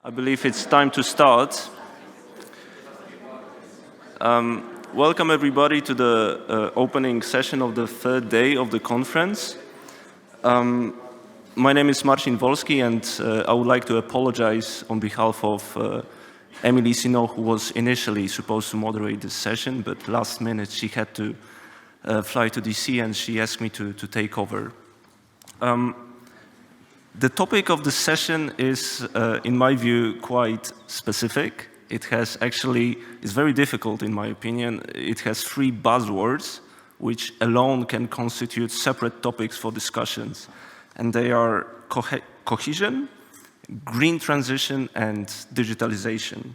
I believe it's time to start. Welcome everybody to the opening session of the third day of the conference. My name is Marcin Wolski, and I would like to apologize on behalf of Emily Sino, who was initially supposed to moderate this session, but last minute she had to fly to DC and she asked me to take over. The topic of the session is, in my view, quite specific. It is very difficult in my opinion. It has three buzzwords, which alone can constitute separate topics for discussions. And they are cohesion, green transition, and digitalization.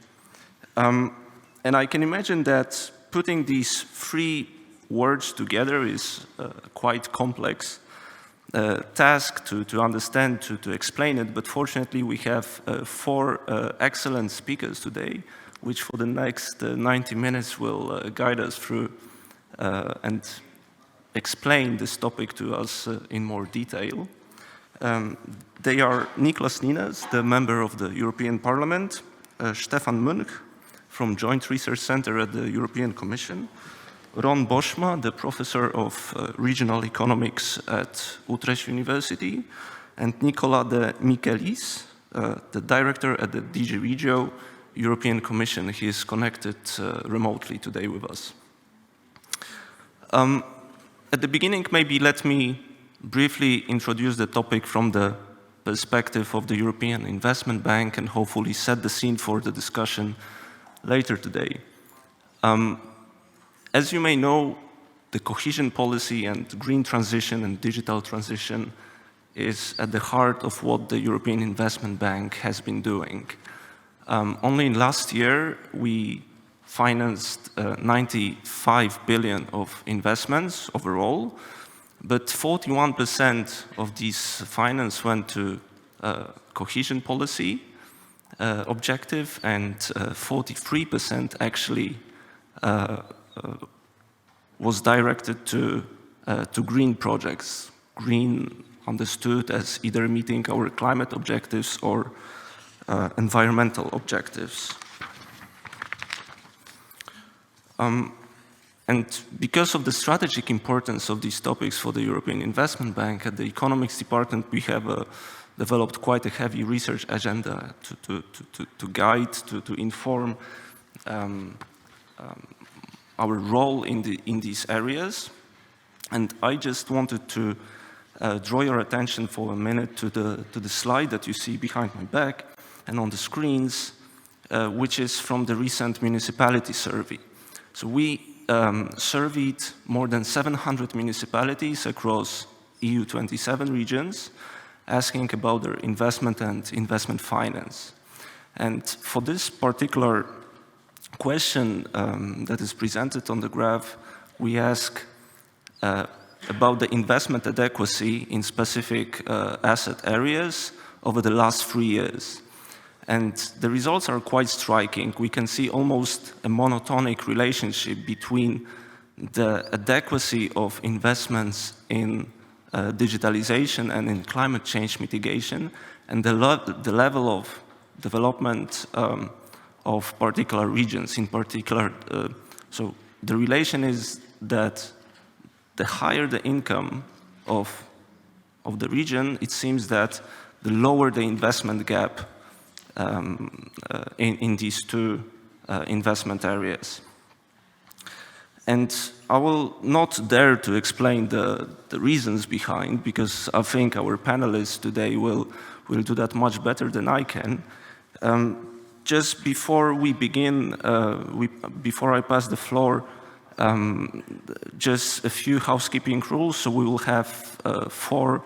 And I can imagine that putting these three words together is quite complex task to understand, to explain it, but fortunately we have four excellent speakers today, which for the next 90 minutes will guide us through and explain this topic to us in more detail. They are Niklas Ninas, the member of the European Parliament, Stefan Münch from Joint Research Center at the European Commission, Ron Boschma, the professor of regional economics at Utrecht University, and Nicola de Michelis, the director at the DG Regio European Commission. He is connected remotely today with us. At the beginning, maybe let me briefly introduce the topic from the perspective of the European Investment Bank and hopefully set the scene for the discussion later today. As you may know, the cohesion policy and green transition and digital transition is at the heart of what the European Investment Bank has been doing. Only in last year, we financed 95 billion of investments overall, but 41% of this finance went to cohesion policy objective, and 43% actually was directed to green projects. Green understood as either meeting our climate objectives or environmental objectives. And because of the strategic importance of these topics for the European Investment Bank, at the Economics Department we have developed quite a heavy research agenda to guide, to inform our role in these areas. And I just wanted to draw your attention for a minute to the slide that you see behind my back and on the screens, which is from the recent municipality survey. So we surveyed more than 700 municipalities across EU 27 regions, asking about their investment and investment finance. And for this particular question that is presented on the graph, we ask about the investment adequacy in specific asset areas over the last 3 years. And the results are quite striking. We can see almost a monotonic relationship between the adequacy of investments in digitalization and in climate change mitigation and the level of development of particular regions in particular. So the relation is that the higher the income of the region, it seems that the lower the investment gap in these two investment areas. And I will not dare to explain the reasons behind, because I think our panelists today will do that much better than I can. Just before we begin, before I pass the floor, just a few housekeeping rules. So we will have 4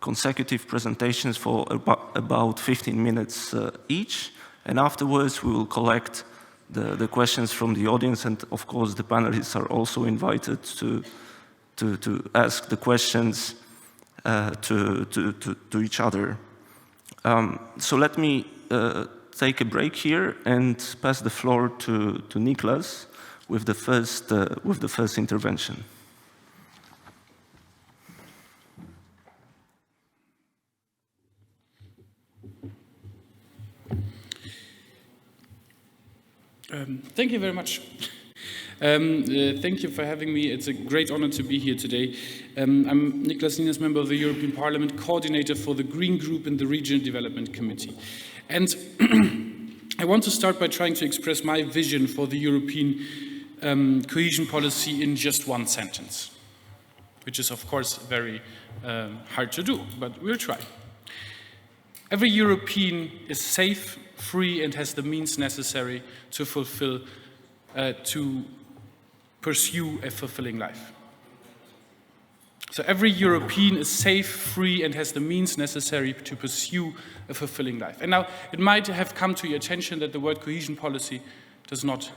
consecutive presentations for about 15 minutes each, and afterwards we will collect the questions from the audience, and of course the panelists are also invited to ask the questions to each other. So let me take a break here and pass the floor to Niklas with the first intervention. Thank you very much. Thank you for having me. It's a great honor to be here today. I'm Niklas Ninas, member of the European Parliament, coordinator for the Green Group in the Regional Development Committee. And I want to start by trying to express my vision for the European cohesion policy in just one sentence, which is, of course, very hard to do, but we'll try. Every European is safe, free, and has the means necessary to pursue a fulfilling life. So every European is safe, free, and has the means necessary to pursue a fulfilling life. And now it might have come to your attention that the word cohesion policy is not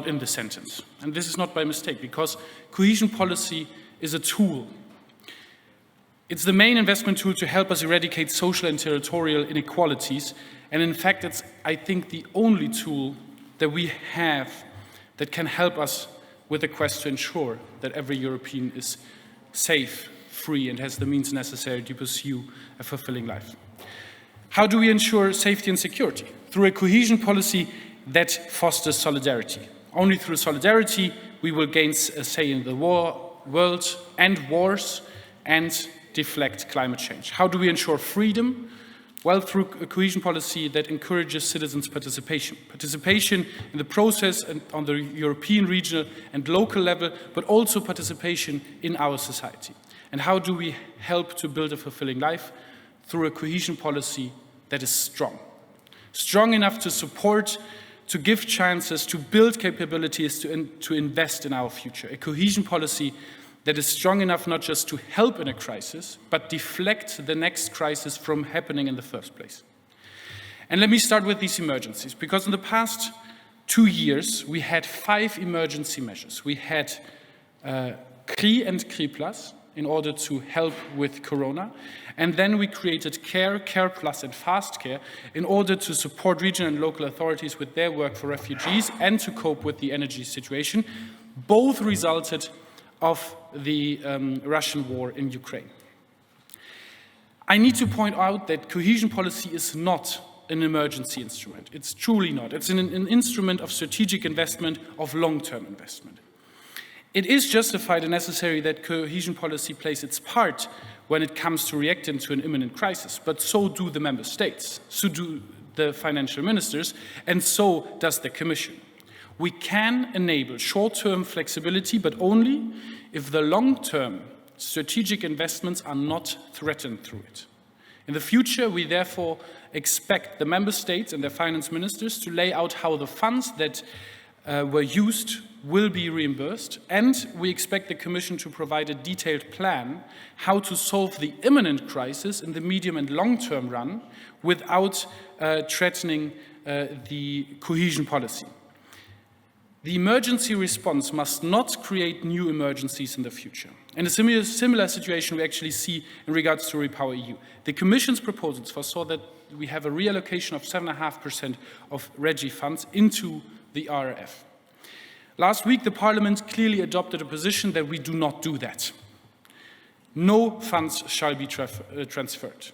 in the sentence. And this is not by mistake, because cohesion policy is a tool. It's the main investment tool to help us eradicate social and territorial inequalities. And in fact, it's, I think, the only tool that we have that can help us with the quest to ensure that every European is safe, free, and has the means necessary to pursue a fulfilling life. How do we ensure safety and security? Through a cohesion policy that fosters solidarity. Only through solidarity we will gain a say in the world, end wars, and deflect climate change. How do we ensure freedom? Well, through a cohesion policy that encourages citizens' participation. Participation in the process and on the European, regional, and local level, but also participation in our society. And how do we help to build a fulfilling life? Through a cohesion policy that is strong. Strong enough to support, to give chances, to build capabilities, to invest in our future. A cohesion policy that is strong enough not just to help in a crisis, but deflect the next crisis from happening in the first place. And let me start with these emergencies, because in the past 2 years, we had 5 emergency measures. We had CRI and CRI Plus in order to help with Corona. And then we created CARE, CARE Plus, and Fast Care in order to support regional and local authorities with their work for refugees and to cope with the energy situation. Both resulted of the Russian war in Ukraine. I need to point out that cohesion policy is not an emergency instrument. It's truly not. It's an instrument of strategic investment, of long-term investment. It is justified and necessary that cohesion policy plays its part when it comes to reacting to an imminent crisis, but so do the member states, so do the financial ministers, and so does the Commission. We can enable short-term flexibility, but only if the long-term strategic investments are not threatened through it. In the future, we therefore expect the member states and their finance ministers to lay out how the funds that were used will be reimbursed, and we expect the Commission to provide a detailed plan how to solve the imminent crisis in the medium and long-term run without threatening the cohesion policy. The emergency response must not create new emergencies in the future. And a similar situation we actually see in regards to Repower EU. The Commission's proposals foresaw that we have a reallocation of 7.5% of REGI funds into the RRF. Last week, the Parliament clearly adopted a position that we do not do that. No funds shall be transferred,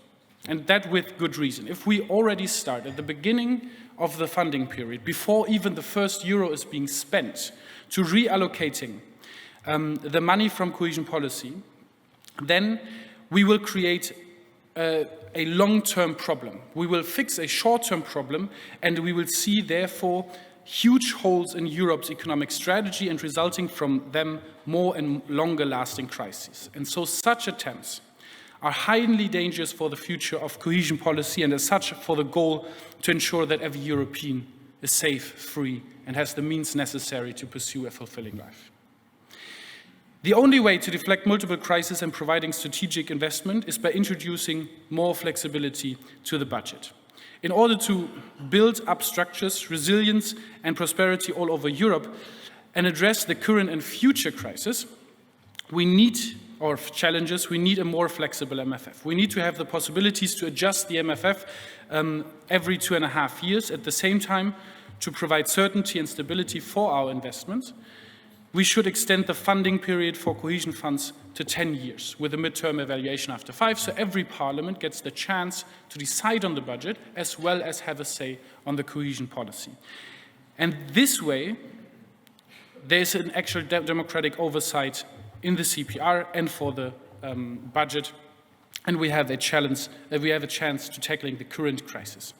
and that with good reason. If we already start at the beginning of the funding period, before even the first euro is being spent, to reallocating the money from cohesion policy, then we will create a long-term problem. We will fix a short-term problem, and we will see, therefore, huge holes in Europe's economic strategy and resulting from them more and longer-lasting crises. And so such attempts are highly dangerous for the future of cohesion policy and as such for the goal to ensure that every European is safe, free, and has the means necessary to pursue a fulfilling life. The only way to deflect multiple crises and providing strategic investment is by introducing more flexibility to the budget. In order to build up structures, resilience, and prosperity all over Europe and address the current and future crises, we need a more flexible MFF. We need to have the possibilities to adjust the MFF every 2.5 years. At the same time, to provide certainty and stability for our investments, we should extend the funding period for cohesion funds to 10 years with a midterm evaluation after 5, so every parliament gets the chance to decide on the budget as well as have a say on the cohesion policy. And this way, there's an actual democratic oversight in the CPR and for the budget, and we have a chance to tackling the current crisis.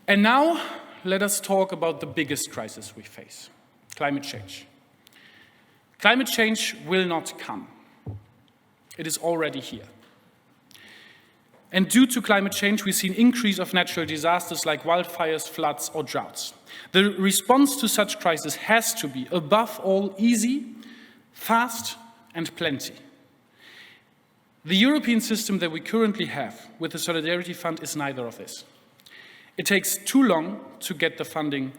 And now, let us talk about the biggest crisis we face, climate change. Climate change will not come. It is already here. And due to climate change, we see an increase of natural disasters like wildfires, floods, or droughts. The response to such crises has to be, above all, easy, fast, and plenty. The European system that we currently have with the Solidarity Fund is neither of this. It takes too long to get the funding,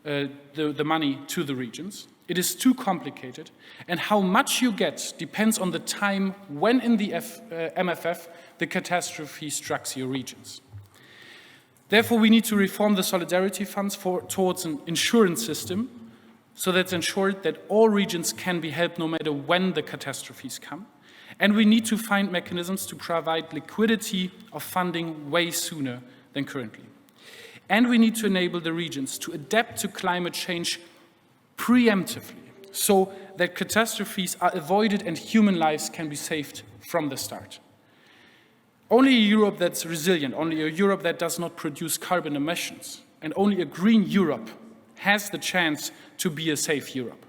the money to the regions. It is too complicated, and how much you get depends on the time when in the MFF the catastrophe strikes your regions. Therefore, we need to reform the solidarity funds towards an insurance system so that it's ensured that all regions can be helped no matter when the catastrophes come. And we need to find mechanisms to provide liquidity of funding way sooner than currently. And we need to enable the regions to adapt to climate change preemptively, so that catastrophes are avoided and human lives can be saved from the start. Only a Europe that's resilient, only a Europe that does not produce carbon emissions, and only a green Europe has the chance to be a safe Europe.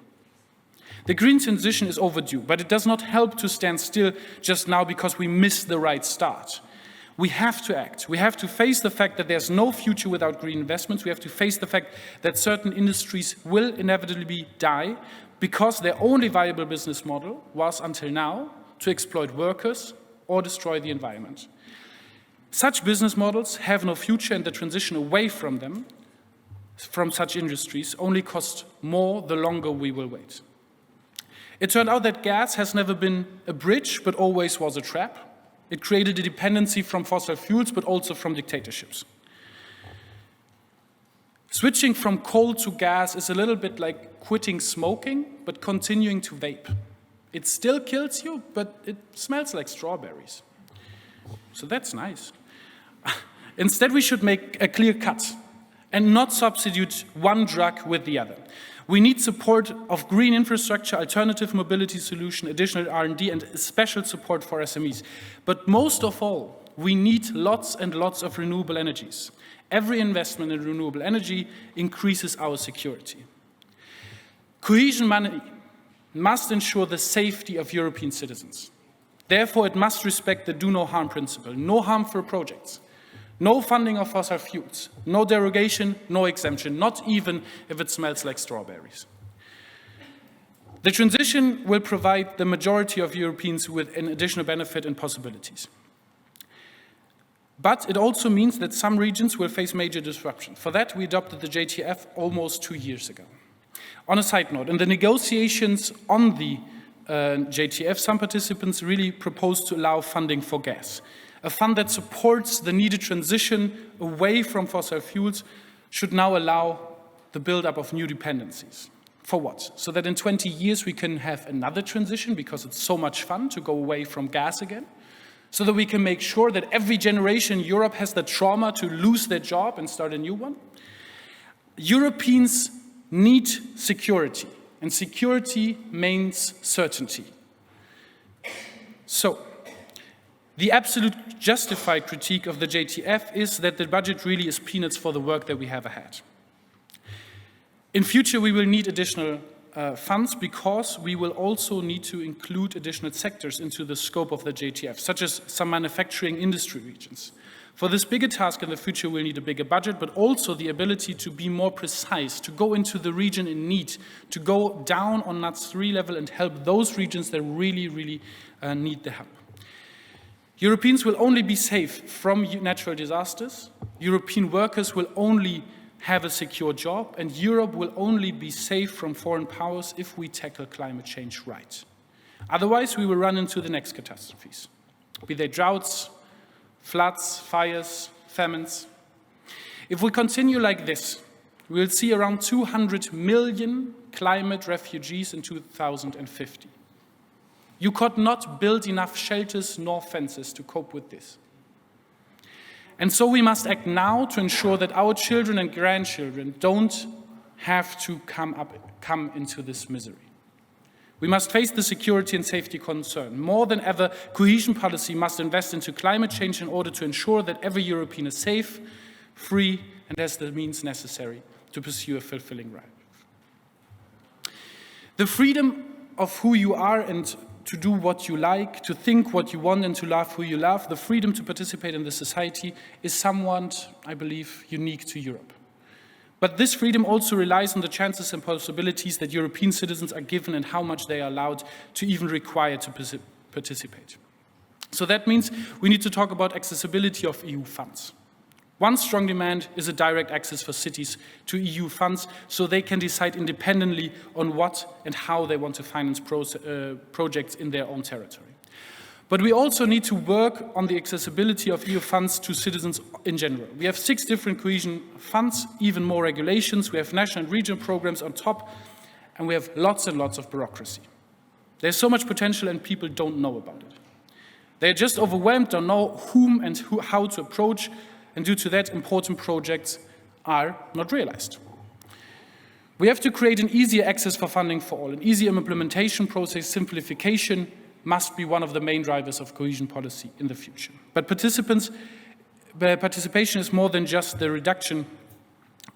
The green transition is overdue, but it does not help to stand still just now because we missed the right start. We have to act. We have to face the fact that there's no future without green investments. We have to face the fact that certain industries will inevitably die because their only viable business model was, until now, to exploit workers or destroy the environment. Such business models have no future, and the transition away from them, from such industries, only costs more the longer we will wait. It turned out that gas has never been a bridge, but always was a trap. It created a dependency from fossil fuels, but also from dictatorships. Switching from coal to gas is a little bit like quitting smoking, but continuing to vape. It still kills you, but it smells like strawberries. So that's nice. Instead, we should make a clear cut and not substitute one drug with the other. We need support of green infrastructure, alternative mobility solution, additional R&D, and special support for SMEs. But most of all, we need lots and lots of renewable energies. Every investment in renewable energy increases our security. Cohesion money must ensure the safety of European citizens. Therefore, it must respect the do no harm principle. No harm for projects. No funding of fossil fuels, no derogation, no exemption, not even if it smells like strawberries. The transition will provide the majority of Europeans with an additional benefit and possibilities. But it also means that some regions will face major disruption. For that, we adopted the JTF almost 2 years ago. On a side note, in the negotiations on the JTF, some participants really proposed to allow funding for gas. A fund that supports the needed transition away from fossil fuels should now allow the buildup of new dependencies. For what? So that in 20 years we can have another transition because it's so much fun to go away from gas again. So that we can make sure that every generation in Europe has the trauma to lose their job and start a new one. Europeans need security, and security means certainty. So, the absolute justified critique of the JTF is that the budget really is peanuts for the work that we have ahead. In future, we will need additional funds because we will also need to include additional sectors into the scope of the JTF, such as some manufacturing industry regions. For this bigger task in the future, we'll need a bigger budget, but also the ability to be more precise, to go into the region in need, to go down on NUTS 3 level and help those regions that really, really need the help. Europeans will only be safe from natural disasters, European workers will only have a secure job, and Europe will only be safe from foreign powers if we tackle climate change right. Otherwise, we will run into the next catastrophes, be they droughts, floods, fires, famines. If we continue like this, we will see around 200 million climate refugees in 2050. You could not build enough shelters nor fences to cope with this. And so we must act now to ensure that our children and grandchildren don't have to come into this misery. We must face the security and safety concern. More than ever, cohesion policy must invest into climate change in order to ensure that every European is safe, free, and has the means necessary to pursue a fulfilling life. The freedom of who you are and to do what you like, to think what you want and to love who you love, the freedom to participate in the society is somewhat, I believe, unique to Europe. But this freedom also relies on the chances and possibilities that European citizens are given and how much they are allowed to even require to participate. So that means we need to talk about accessibility of EU funds. One strong demand is a direct access for cities to EU funds so they can decide independently on what and how they want to finance projects in their own territory. But we also need to work on the accessibility of EU funds to citizens in general. We have 6 different cohesion funds, even more regulations. We have national and regional programs on top, and we have lots and lots of bureaucracy. There's so much potential and people don't know about it. They're just overwhelmed, don't know whom and how to approach, and due to that, important projects are not realized. We have to create an easier access for funding for all, an easier implementation process. Simplification must be one of the main drivers of cohesion policy in the future. But participation is more than just the reduction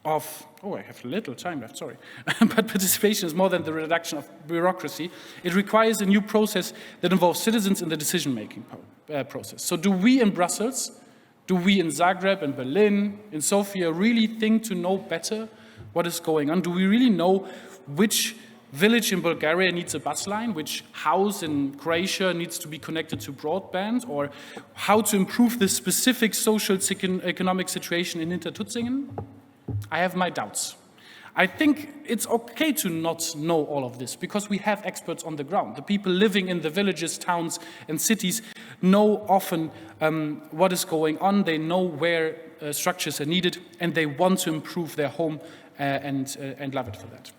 of, I have little time left, sorry. But participation is more than the reduction of bureaucracy. It requires a new process that involves citizens in the decision-making process. So do we in Brussels, do we in Zagreb and Berlin, in Sofia, really think to know better what is going on? Do we really know which village in Bulgaria needs a bus line, which house in Croatia needs to be connected to broadband, or how to improve the specific social economic situation in Hintertutzingen? I have my doubts. I think it's okay to not know all of this because we have experts on the ground. The people living in the villages, towns, and cities know often what is going on. They know where structures are needed, and they want to improve their home and love it for that.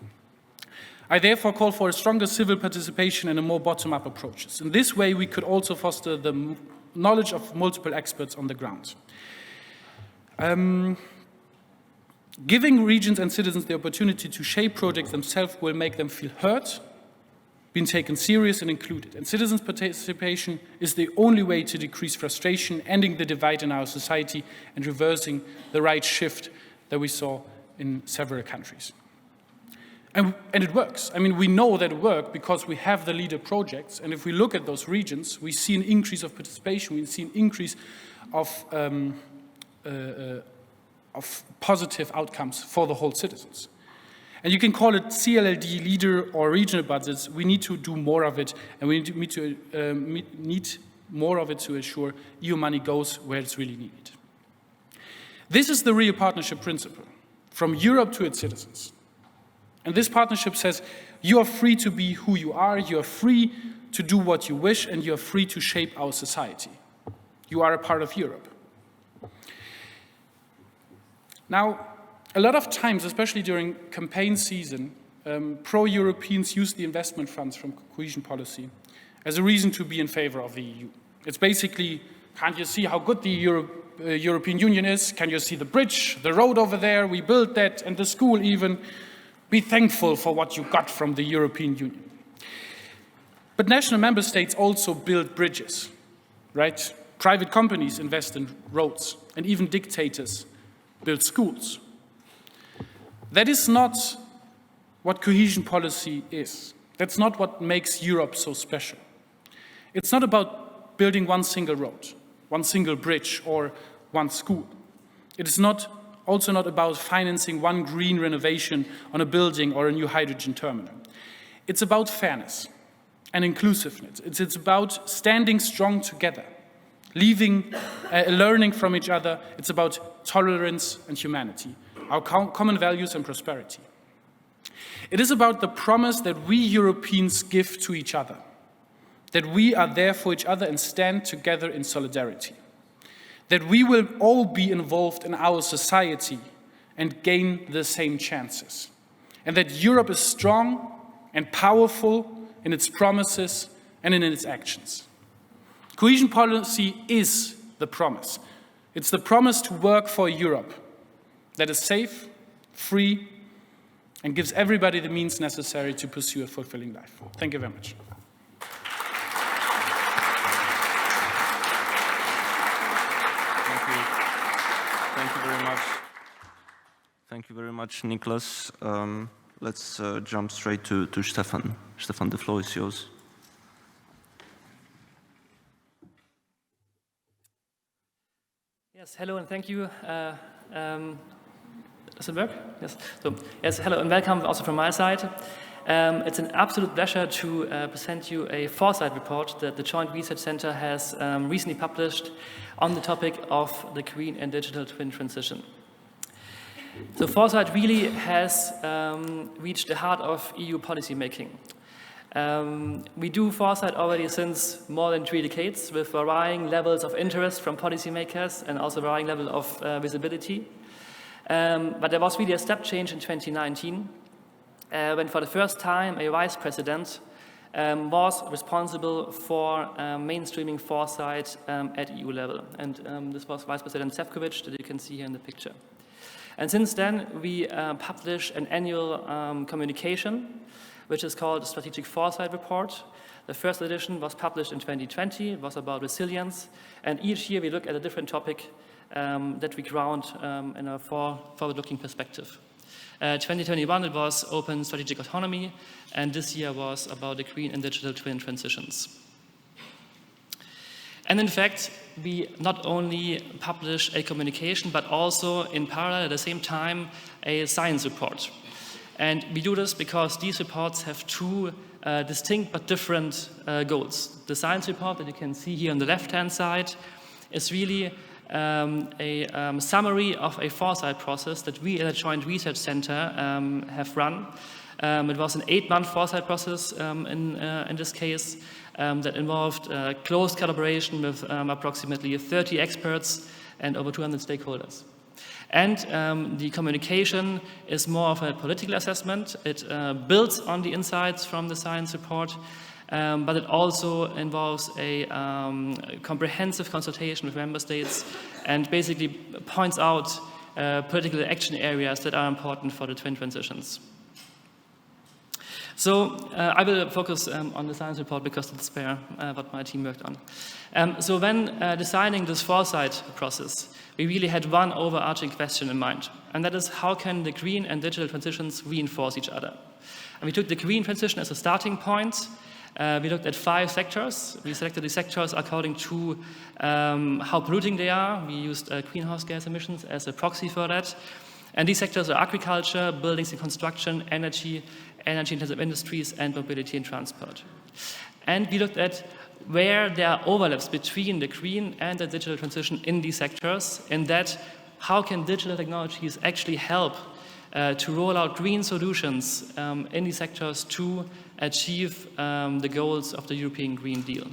I therefore call for a stronger civil participation and a more bottom-up approaches. In this way, we could also foster the knowledge of multiple experts on the ground. Giving regions and citizens the opportunity to shape projects themselves will make them feel heard, being taken serious and included. And citizens' participation is the only way to decrease frustration, ending the divide in our society, and reversing the right shift that we saw in several countries. And it works. I mean, we know that it works because we have the leader projects. And if we look at those regions, we see an increase of participation. We see an increase of positive outcomes for the whole citizens. And you can call it CLLD, leader, or regional budgets. We need to do more of it, and we need more of it to ensure EU money goes where it's really needed. This is the real partnership principle, from Europe to its citizens. And this partnership says, you are free to be who you are free to do what you wish, and you are free to shape our society. You are a part of Europe. Now, a lot of times, especially during campaign season, pro-Europeans use the investment funds from cohesion policy as a reason to be in favor of the EU. It's basically, can't you see how good the European Union is? Can you see the bridge, the road over there? We built that, and the school even. Be thankful for what you got from the European Union. But national member states also build bridges, right? Private companies invest in roads, and even dictators build schools. That is not what cohesion policy is. That's not what makes Europe so special. It's not about building one single road, one single bridge, or one school. It is also not about financing one green renovation on a building or a new hydrogen terminal. It's about fairness and inclusiveness. It's about standing strong together, learning from each other. It's about tolerance and humanity, our common values and prosperity. It is about the promise that we Europeans give to each other, that we are there for each other and stand together in solidarity, that we will all be involved in our society and gain the same chances, and that Europe is strong and powerful in its promises and in its actions. Cohesion policy is the promise. It's the promise to work for Europe that is safe, free, and gives everybody the means necessary to pursue a fulfilling life. Thank you very much. Thank you very much. Thank you very much, Niklas. Let's jump straight to Stefan. Stefan, the floor is yours. Yes, hello and thank you. Does it work? Yes. So, yes, hello and welcome also from my side. It's an absolute pleasure to present you a foresight report that the Joint Research Center has recently published on the topic of the green and digital twin transition. So foresight really has reached the heart of EU policy making. We do foresight already since more than 3 decades with varying levels of interest from policymakers and also varying level of visibility. But there was really a step change in 2019 when for the first time a vice president was responsible for mainstreaming foresight at EU level. And this was Vice President Šefčovič that you can see here in the picture. And since then, we publish an annual communication, which is called the Strategic Foresight Report. The first edition was published in 2020. It was about resilience. And each year, we look at a different topic that we ground in a forward-looking perspective. 2021, it was open strategic autonomy. And this year was about the green and digital twin transitions. And in fact, we not only publish a communication, but also in parallel at the same time a science report. And we do this because these reports have 2 distinct but different goals. The science report that you can see here on the left-hand side is really a summary of a foresight process that we at the Joint Research Center have run. It was an 8-month foresight process in this case that involved close collaboration with approximately 30 experts and over 200 stakeholders. And the communication is more of a political assessment. It builds on the insights from the science report, but it also involves a comprehensive consultation with member states and basically points out political action areas that are important for the twin transitions. So I will focus on the science report because that's where what my team worked on. So when designing this foresight process, we really had one overarching question in mind, and that is how can the green and digital transitions reinforce each other? And we took the green transition as a starting point. We looked at 5 sectors. We selected the sectors according to how polluting they are. We used greenhouse gas emissions as a proxy for that. And these sectors are agriculture, buildings and construction, energy-intensive industries, and mobility and transport. And we looked at where there are overlaps between the green and the digital transition in these sectors, and that how can digital technologies actually help to roll out green solutions in these sectors to achieve the goals of the European Green Deal.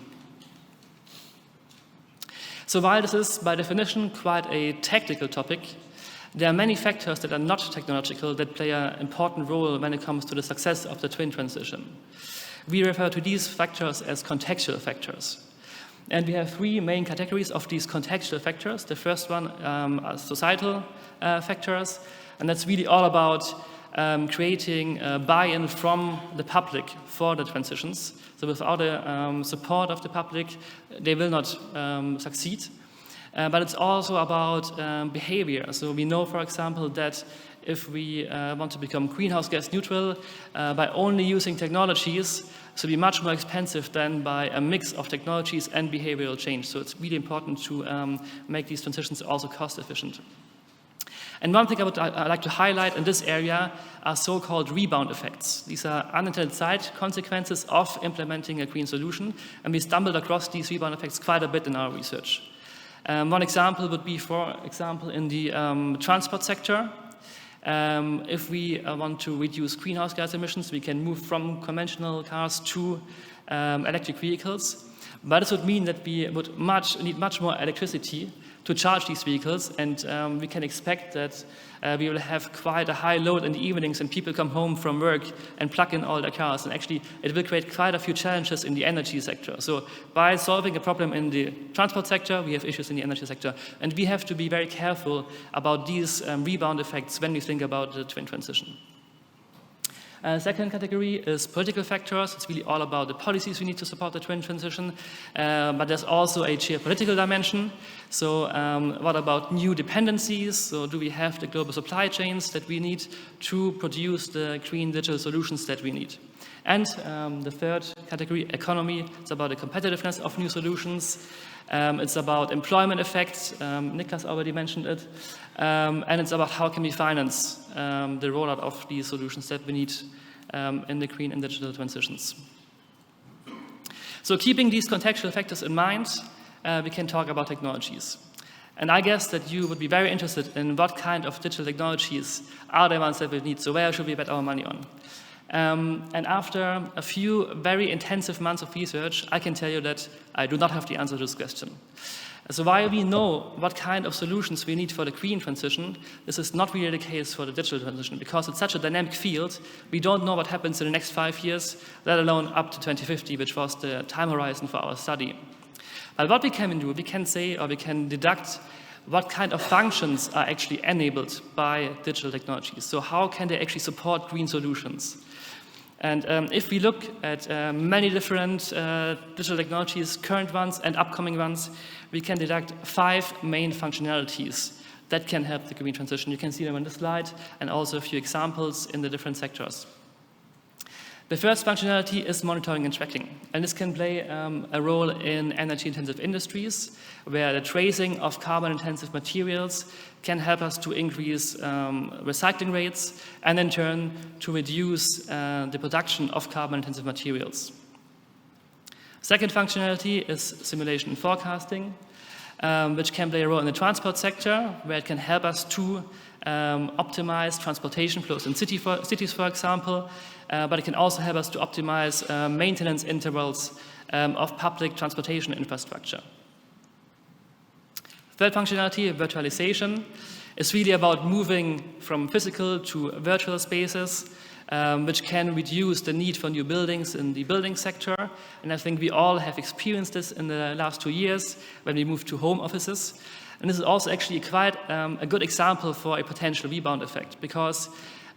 So while this is by definition quite a technical topic, there are many factors that are not technological that play an important role when it comes to the success of the twin transition. We refer to these factors as contextual factors. And we have 3 main categories of these contextual factors. The first one are societal factors, and that's really all about creating buy-in from the public for the transitions. So without the support of the public, they will not succeed. But it's also about behavior. So we know, for example, that if we want to become greenhouse gas neutral, by only using technologies, it will be much more expensive than by a mix of technologies and behavioral change. So it's really important to make these transitions also cost efficient. And one thing I would like to highlight in this area are so-called rebound effects. These are unintended side consequences of implementing a green solution, and we stumbled across these rebound effects quite a bit in our research. One example would be, for example, in the transport sector. If we want to reduce greenhouse gas emissions, we can move from conventional cars to electric vehicles. But this would mean that we would need much more electricity to charge these vehicles, and we can expect that we will have quite a high load in the evenings and people come home from work and plug in all their cars, and actually it will create quite a few challenges in the energy sector. So by solving a problem in the transport sector, we have issues in the energy sector, and we have to be very careful about these rebound effects when we think about the twin transition. Second category is political factors. It's really all about the policies we need to support the twin transition, but there's also a geopolitical dimension. So what about new dependencies? So do we have the global supply chains that we need to produce the green digital solutions that we need? And the third category, economy, it's about the competitiveness of new solutions. It's about employment effects, Niklas already mentioned it, and it's about how can we finance the rollout of these solutions that we need in the green and digital transitions. So keeping these contextual factors in mind, we can talk about technologies. And I guess that you would be very interested in what kind of digital technologies are the ones that we need, so where should we bet our money on? And after a few very intensive months of research, I can tell you that I do not have the answer to this question. So while we know what kind of solutions we need for the green transition, this is not really the case for the digital transition, because it's such a dynamic field. We don't know what happens in the next 5 years, let alone up to 2050, which was the time horizon for our study. But what we can do, we can say, or we can deduct what kind of functions are actually enabled by digital technologies. So how can they actually support green solutions? And if we look at many different digital technologies, current ones and upcoming ones, we can deduct 5 main functionalities that can help the green transition. You can see them on the slide, and also a few examples in the different sectors. The first functionality is monitoring and tracking, and this can play a role in energy-intensive industries, where the tracing of carbon-intensive materials can help us to increase recycling rates, and in turn to reduce the production of carbon-intensive materials. Second functionality is simulation and forecasting, which can play a role in the transport sector, where it can help us to optimize transportation flows in cities, for example, but it can also help us to optimize maintenance intervals of public transportation infrastructure. Third functionality, virtualization, is really about moving from physical to virtual spaces, which can reduce the need for new buildings in the building sector. And I think we all have experienced this in the last 2 years when we moved to home offices. And this is also actually quite a good example for a potential rebound effect, because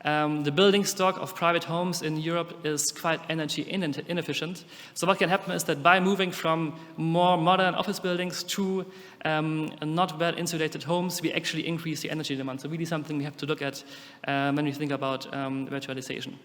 the building stock of private homes in Europe is quite energy inefficient. So what can happen is that by moving from more modern office buildings to not well insulated homes, we actually increase the energy demand. So really something we have to look at when we think about virtualization.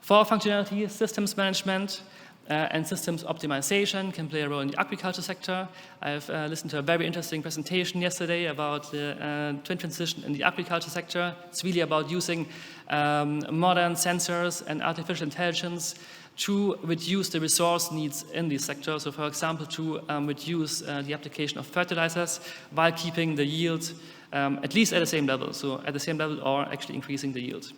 For functionality, systems management and systems optimization can play a role in the agriculture sector. I've listened to a very interesting presentation yesterday about the twin transition in the agriculture sector. It's really about using modern sensors and artificial intelligence to reduce the resource needs in these sectors. So for example, to reduce the application of fertilizers while keeping the yield at least at the same level. So at the same level or actually increasing the yield.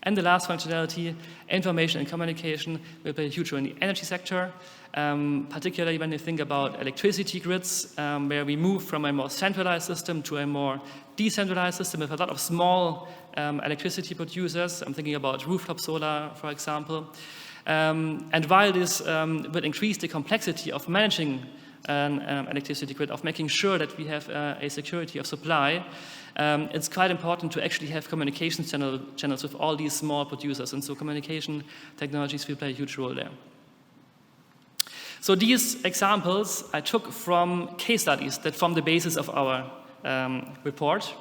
And the last functionality, information and communication, will play a huge role in the energy sector, particularly when you think about electricity grids, where we move from a more centralized system to a more decentralized system with a lot of small electricity producers. I'm thinking about rooftop solar, for example. And while this will increase the complexity of managing an electricity grid, of making sure that we have a security of supply, it's quite important to actually have communication channels with all these small producers, and so communication technologies will play a huge role there. So these examples I took from case studies that form the basis of our report,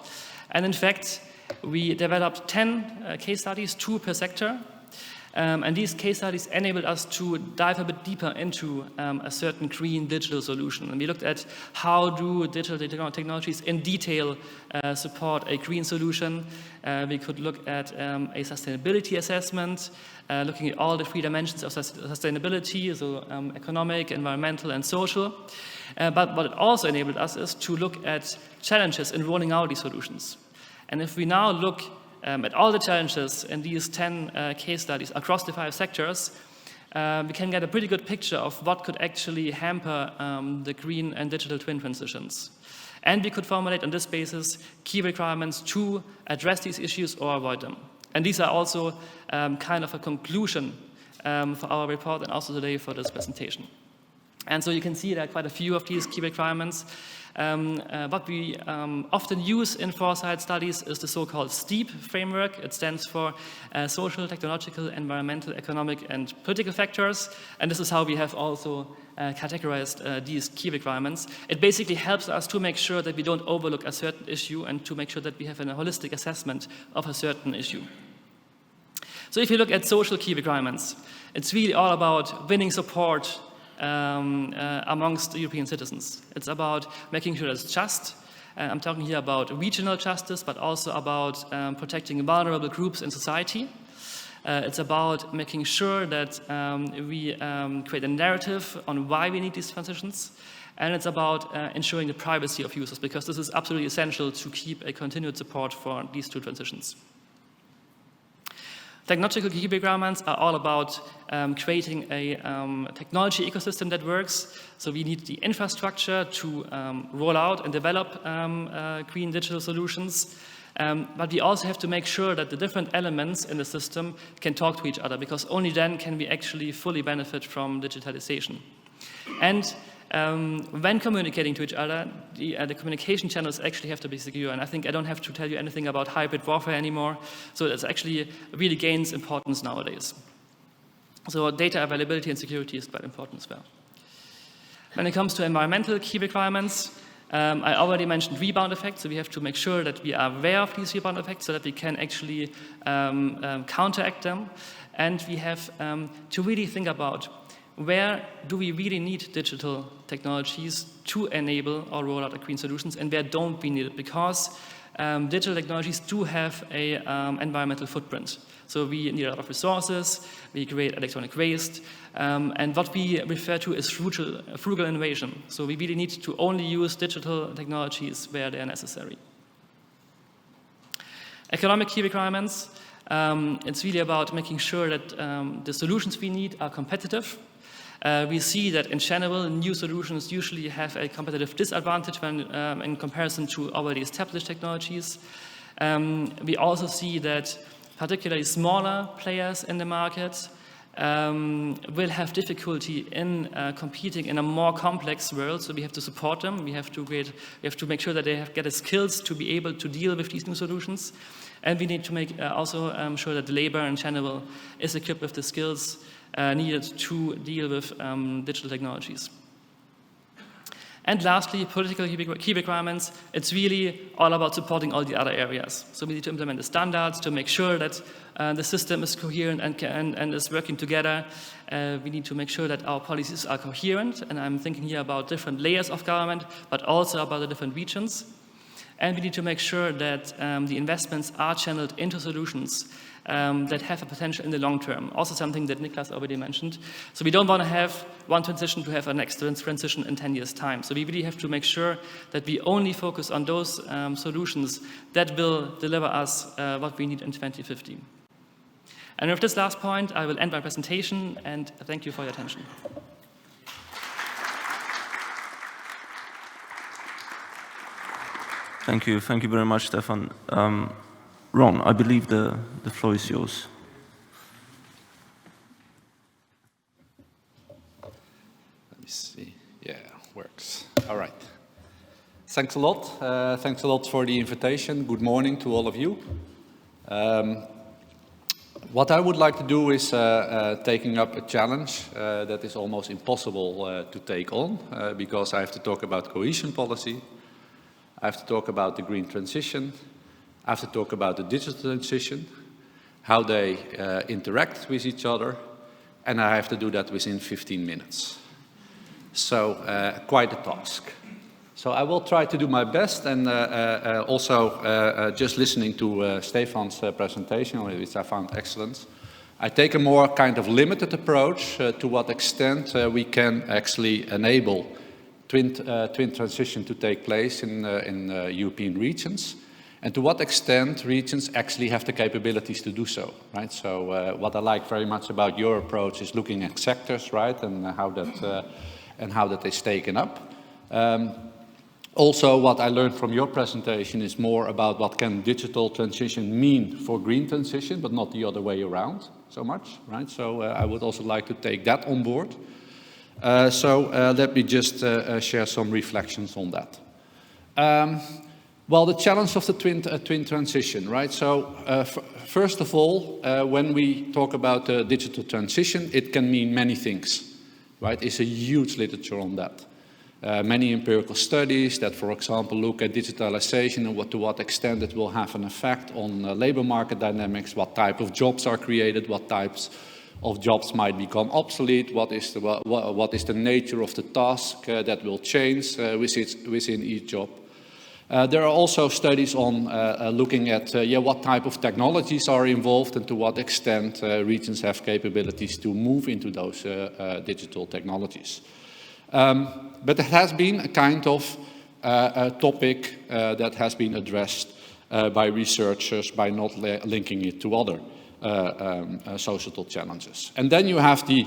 and in fact we developed 10 case studies, 2 per sector. And these case studies enabled us to dive a bit deeper into a certain green digital solution. And we looked at how do digital technologies in detail support a green solution. We could look at a sustainability assessment, looking at all the 3 dimensions of sustainability, so economic, environmental, and social. But what it also enabled us is to look at challenges in rolling out these solutions. And if we now look at all the challenges in these 10 case studies across the 5 sectors, we can get a pretty good picture of what could actually hamper the green and digital twin transitions. And we could formulate on this basis key requirements to address these issues or avoid them. And these are also kind of a conclusion for our report and also today for this presentation. And so you can see there are quite a few of these key requirements. What we often use in foresight studies is the so-called STEEP framework. It stands for social, technological, environmental, economic, and political factors. And this is how we have also categorized these key requirements. It basically helps us to make sure that we don't overlook a certain issue and to make sure that we have a holistic assessment of a certain issue. So if you look at social key requirements, it's really all about winning support amongst European citizens. It's about making sure it's just. I'm talking here about regional justice, but also about protecting vulnerable groups in society. It's about making sure that we create a narrative on why we need these transitions. And it's about ensuring the privacy of users, because this is absolutely essential to keep a continued support for these two transitions. Technological key requirements are all about creating a technology ecosystem that works. So we need the infrastructure to roll out and develop green digital solutions. But we also have to make sure that the different elements in the system can talk to each other, because only then can we actually fully benefit from digitalization. And when communicating to each other, the communication channels actually have to be secure. And I think I don't have to tell you anything about hybrid warfare anymore. So it actually really gains importance nowadays. So data availability and security is quite important as well. When it comes to environmental key requirements, I already mentioned rebound effects. So we have to make sure that we are aware of these rebound effects so that we can actually counteract them. And we have to really think about where do we really need digital technologies to enable or roll out green solutions, and where don't we need it? Because digital technologies do have a environmental footprint. So we need a lot of resources, we create electronic waste, and what we refer to as frugal innovation. So we really need to only use digital technologies where they are necessary. Economic key requirements. It's really about making sure that the solutions we need are competitive. We see that in general, new solutions usually have a competitive disadvantage when in comparison to already established technologies. We also see that particularly smaller players in the market will have difficulty in competing in a more complex world. So we have to support them. We have to make sure that they get the skills to be able to deal with these new solutions. And we need to make also sure that the labor in general is equipped with the skills needed to deal with digital technologies. And lastly, political key requirements. It's really all about supporting all the other areas. So we need to implement the standards to make sure that the system is coherent and is working together. We need to make sure that our policies are coherent. And I'm thinking here about different layers of government, but also about the different regions. And we need to make sure that the investments are channeled into solutions that have a potential in the long term. Also something that Niklas already mentioned. So we don't want to have one transition to have a next transition in 10 years' time. So we really have to make sure that we only focus on those solutions that will deliver us what we need in 2050. And with this last point, I will end my presentation, and thank you for your attention. Thank you very much, Stefan. Ron, I believe the floor is yours. Let me see. Yeah, works. All right. Thanks a lot. Thanks a lot for the invitation. Good morning to all of you. What I would like to do is taking up a challenge that is almost impossible to take on because I have to talk about cohesion policy. I have to talk about the green transition. I have to talk about the digital transition, how they interact with each other, and I have to do that within 15 minutes. So quite a task. So I will try to do my best, and also just listening to Stefan's presentation, which I found excellent. I take a more kind of limited approach to what extent we can actually enable twin transition to take place in European regions, and to what extent regions actually have the capabilities to do so, right? So what I like very much about your approach is looking at sectors, right, and how that is taken up. Also, what I learned from your presentation is more about what can digital transition mean for green transition, but not the other way around so much, right? So I would also like to take that on board. Let me just share some reflections on that. Well, the challenge of the twin transition, right? First of all, when we talk about digital transition, it can mean many things, right? It's a huge literature on that. Many empirical studies that, for example, look at digitalization and to what extent it will have an effect on labor market dynamics, what type of jobs are created, what types of jobs might become obsolete, what is the nature of the task that will change within each job. There are also studies on looking at what type of technologies are involved and to what extent regions have capabilities to move into those digital technologies. But it has been a kind of a topic that has been addressed by researchers by not linking it to other societal challenges. And then you have the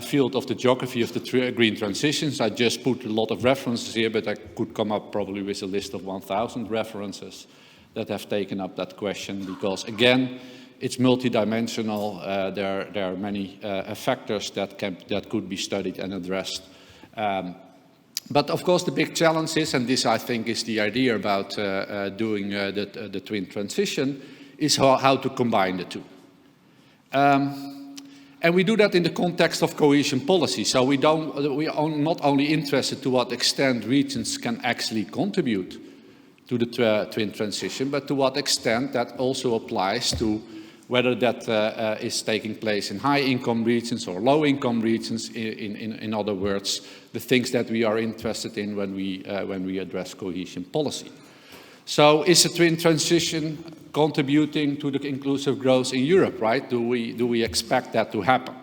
field of the geography of the green transitions. I just put a lot of references here, but I could come up probably with a list of 1,000 references that have taken up that question because, again, it's multidimensional. There are many factors that could be studied and addressed. But of course, the big challenge is, and this I think is the idea about doing the twin transition, is how to combine the two. And we do that in the context of cohesion policy. So we are not only interested to what extent regions can actually contribute to the twin transition, but to what extent that also applies to whether that is taking place in high-income regions or low-income regions. In other words, the things that we are interested in when we address cohesion policy. So is the twin transition contributing to the inclusive growth in Europe, right? Do we expect that to happen?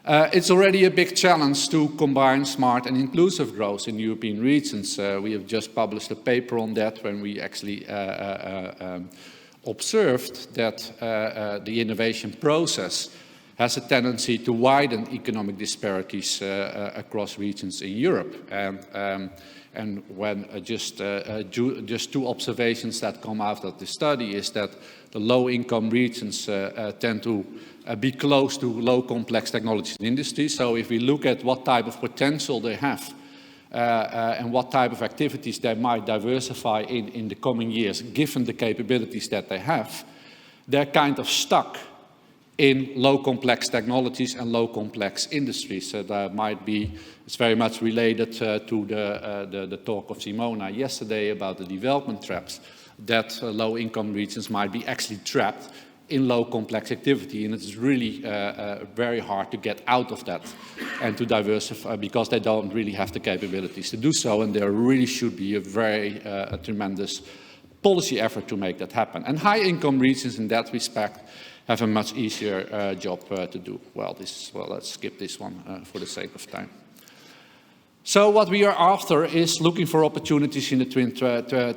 It's already a big challenge to combine smart and inclusive growth in European regions. We have just published a paper on that when we actually observed that the innovation process has a tendency to widen economic disparities across regions in Europe. And when just two observations that come out of the study is that the low-income regions tend to be close to low complex technologies and industries. So if we look at what type of potential they have and what type of activities they might diversify in the coming years, given the capabilities that they have, they're kind of stuck in low complex technologies and low complex industries. So that might be, it's very much related to the talk of Simona yesterday about the development traps, that low income regions might be actually trapped in low complex activity, and it's really very hard to get out of that and to diversify because they don't really have the capabilities to do so, and there really should be a tremendous policy effort to make that happen. And high income regions in that respect have a much easier job to do. Well, let's skip this one for the sake of time. So what we are after is looking for opportunities in the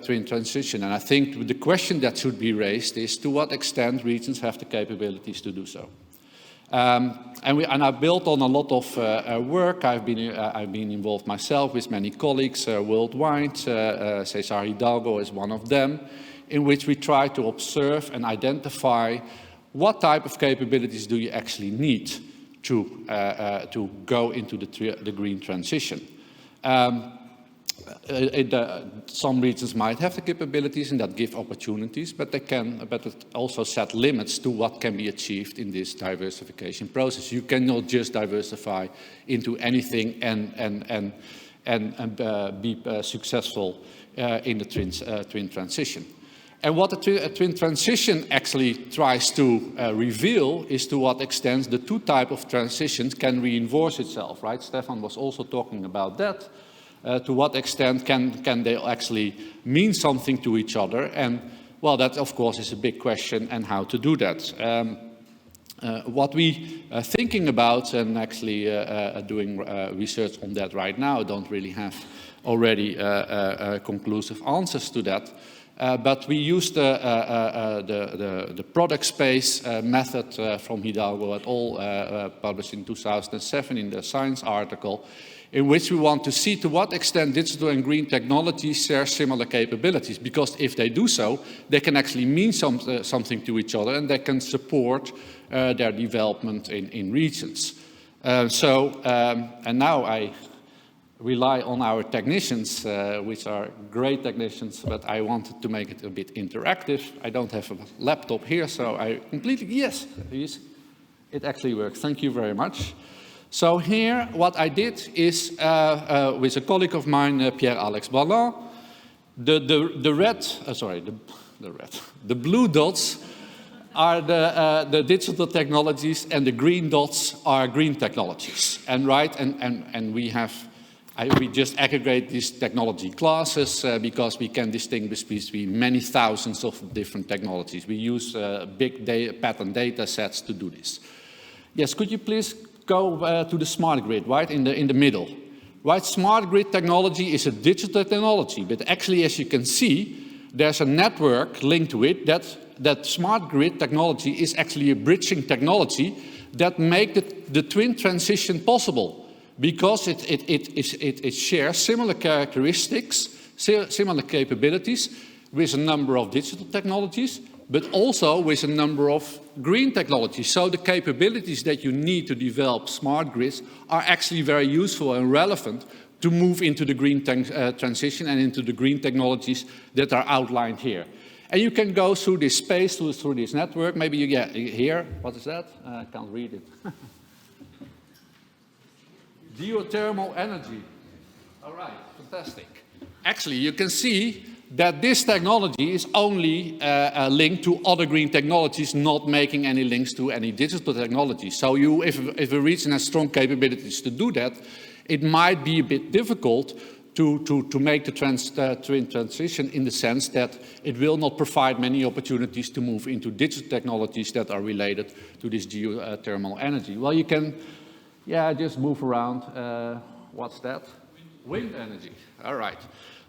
twin transition. And I think the question that should be raised is to what extent regions have the capabilities to do so. And I built on a lot of work. I've been involved myself with many colleagues worldwide. Cesar Hidalgo is one of them, in which we try to observe and identify what type of capabilities do you actually need to go into the green transition. Some regions might have the capabilities and that give opportunities, but it also set limits to what can be achieved in this diversification process. You cannot just diversify into anything and be successful in the twin transition. And what the twin transition actually tries to reveal is to what extent the two types of transitions can reinforce itself, right? Stefan was also talking about that. To what extent can they actually mean something to each other? And, well, that, of course, is a big question, and how to do that. What we are thinking about, and actually doing research on that right now, don't really have already conclusive answers to that. But we used the product space method from Hidalgo et al., published in 2007 in the Science article, in which we want to see to what extent digital and green technologies share similar capabilities. Because if they do so, they can actually mean something to each other, and they can support their development in regions. And now I rely on our technicians, which are great technicians, but I wanted to make it a bit interactive. I don't have a laptop here, so I completely, yes, it actually works. Thank you very much. So here, what I did is, with a colleague of mine, Pierre-Alex Ballin, the blue dots are the digital technologies, and the green dots are green technologies. And we just aggregate these technology classes because we can distinguish between many thousands of different technologies. We use big pattern data sets to do this. Yes, could you please go to the smart grid, right, in the middle? Right, smart grid technology is a digital technology, but actually, as you can see, there's a network linked to it that smart grid technology is actually a bridging technology that makes the twin transition possible, because it shares similar characteristics, similar capabilities with a number of digital technologies, but also with a number of green technologies. So the capabilities that you need to develop smart grids are actually very useful and relevant to move into the green transition and into the green technologies that are outlined here. And you can go through this space, through this network. Maybe you get here. What is that? I can't read it. Geothermal energy. All right, fantastic. Actually, you can see that this technology is only linked to other green technologies, not making any links to any digital technology. So if a region has strong capabilities to do that, it might be a bit difficult to make the twin transition, in the sense that it will not provide many opportunities to move into digital technologies that are related to this geothermal energy. Well, you can, just move around. What's that? Wind energy. All right.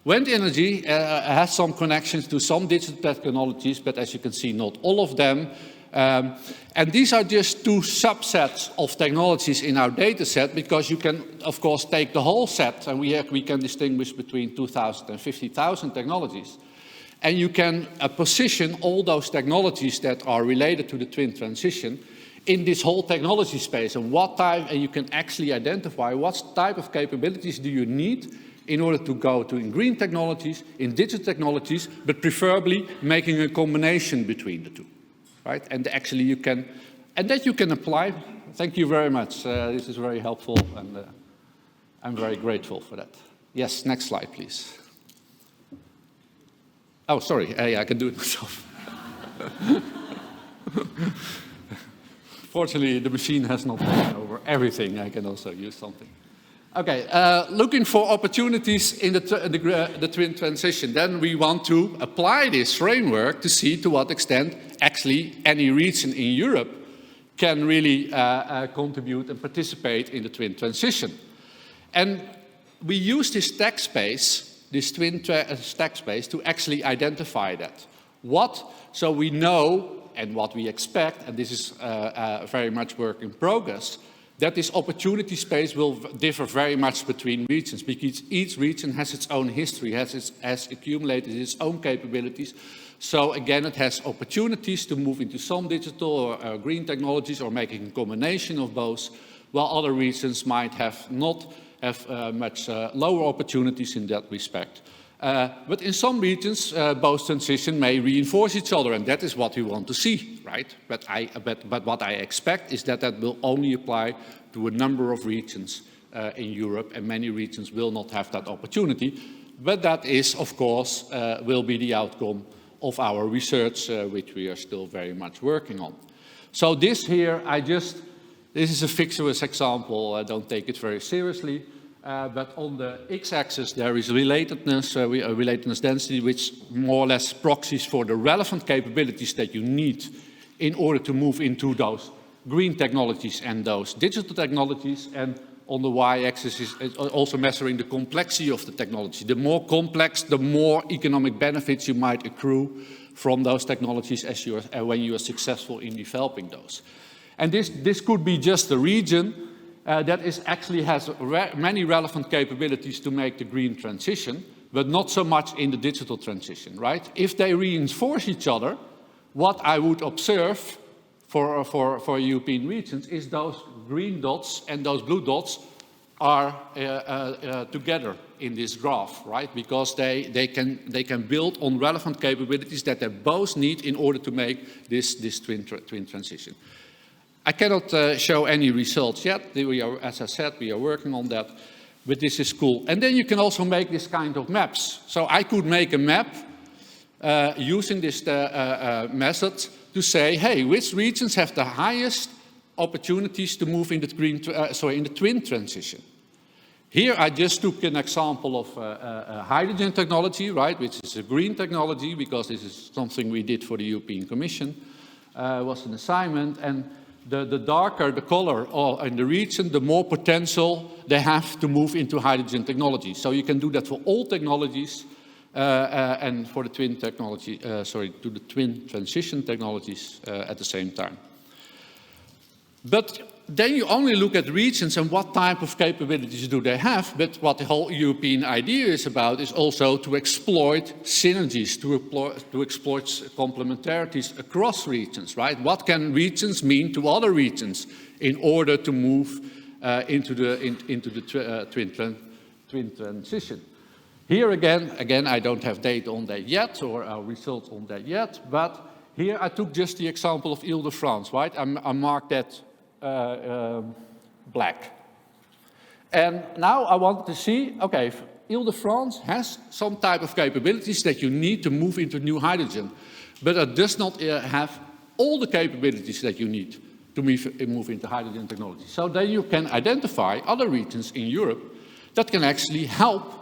Wind energy has some connections to some digital technologies, but as you can see, not all of them. And these are just two subsets of technologies in our data set, because you can, of course, take the whole set, and we can distinguish between 2,000 and 50,000 technologies. And you can position all those technologies that are related to the twin transition in this whole technology space. And you can actually identify what type of capabilities do you need in order to go to in green technologies, in digital technologies, but preferably making a combination between the two, right? And actually you can apply. Thank you very much. This is very helpful, and I'm very grateful for that. Yes, next slide, please. Oh, sorry, I can do it myself. Fortunately, the machine has not taken over everything. I can also use something. Okay, looking for opportunities in the twin transition. Then we want to apply this framework to see to what extent actually any region in Europe can really contribute and participate in the twin transition. And we use this stack space, this twin stack space, to actually identify that. So we know, and what we expect, and this is very much work in progress, that this opportunity space will differ very much between regions, because each region has its own history, has accumulated its own capabilities. So again, it has opportunities to move into some digital or green technologies, or making a combination of both, while other regions might not have much lower opportunities in that respect. But in some regions, both transitions may reinforce each other, and that is what we want to see, right? But what I expect is that will only apply to a number of regions in Europe, and many regions will not have that opportunity. But that is, of course, will be the outcome of our research, which we are still very much working on. So this here, this is a fictitious example. Don't take it very seriously. But on the x-axis, there is relatedness density, which more or less proxies for the relevant capabilities that you need in order to move into those green technologies and those digital technologies. And on the y-axis is also measuring the complexity of the technology. The more complex, the more economic benefits you might accrue from those technologies when you are successful in developing those. And this could be just a region that actually has many relevant capabilities to make the green transition, but not so much in the digital transition, right? If they reinforce each other, what I would observe for European regions is those green dots and those blue dots are together in this graph, right? Because they can build on relevant capabilities that they both need in order to make this twin transition. I cannot show any results yet. As I said, we are working on that, but this is cool. And then you can also make this kind of maps. So I could make a map using this method to say, hey, which regions have the highest opportunities to move in the twin transition. Here I just took an example of hydrogen technology, right, which is a green technology, because this is something we did for the European Commission, was an assignment, and the darker the color in the region, the more potential they have to move into hydrogen technology. So you can do that for all technologies, and for the twin technology, to the twin transition technologies at the same time. But then you only look at regions and what type of capabilities do they have, but what the whole European idea is about is also to exploit synergies, to exploit complementarities across regions, right? What can regions mean to other regions in order to move into the twin transition? Here again, I don't have data on that yet, or results on that yet, but here I took just the example of Ile-de-France, right? I marked that black. And now I want to see, okay, if Ile-de-France has some type of capabilities that you need to move into new hydrogen, but it does not have all the capabilities that you need to move into hydrogen technology. So then you can identify other regions in Europe that can actually help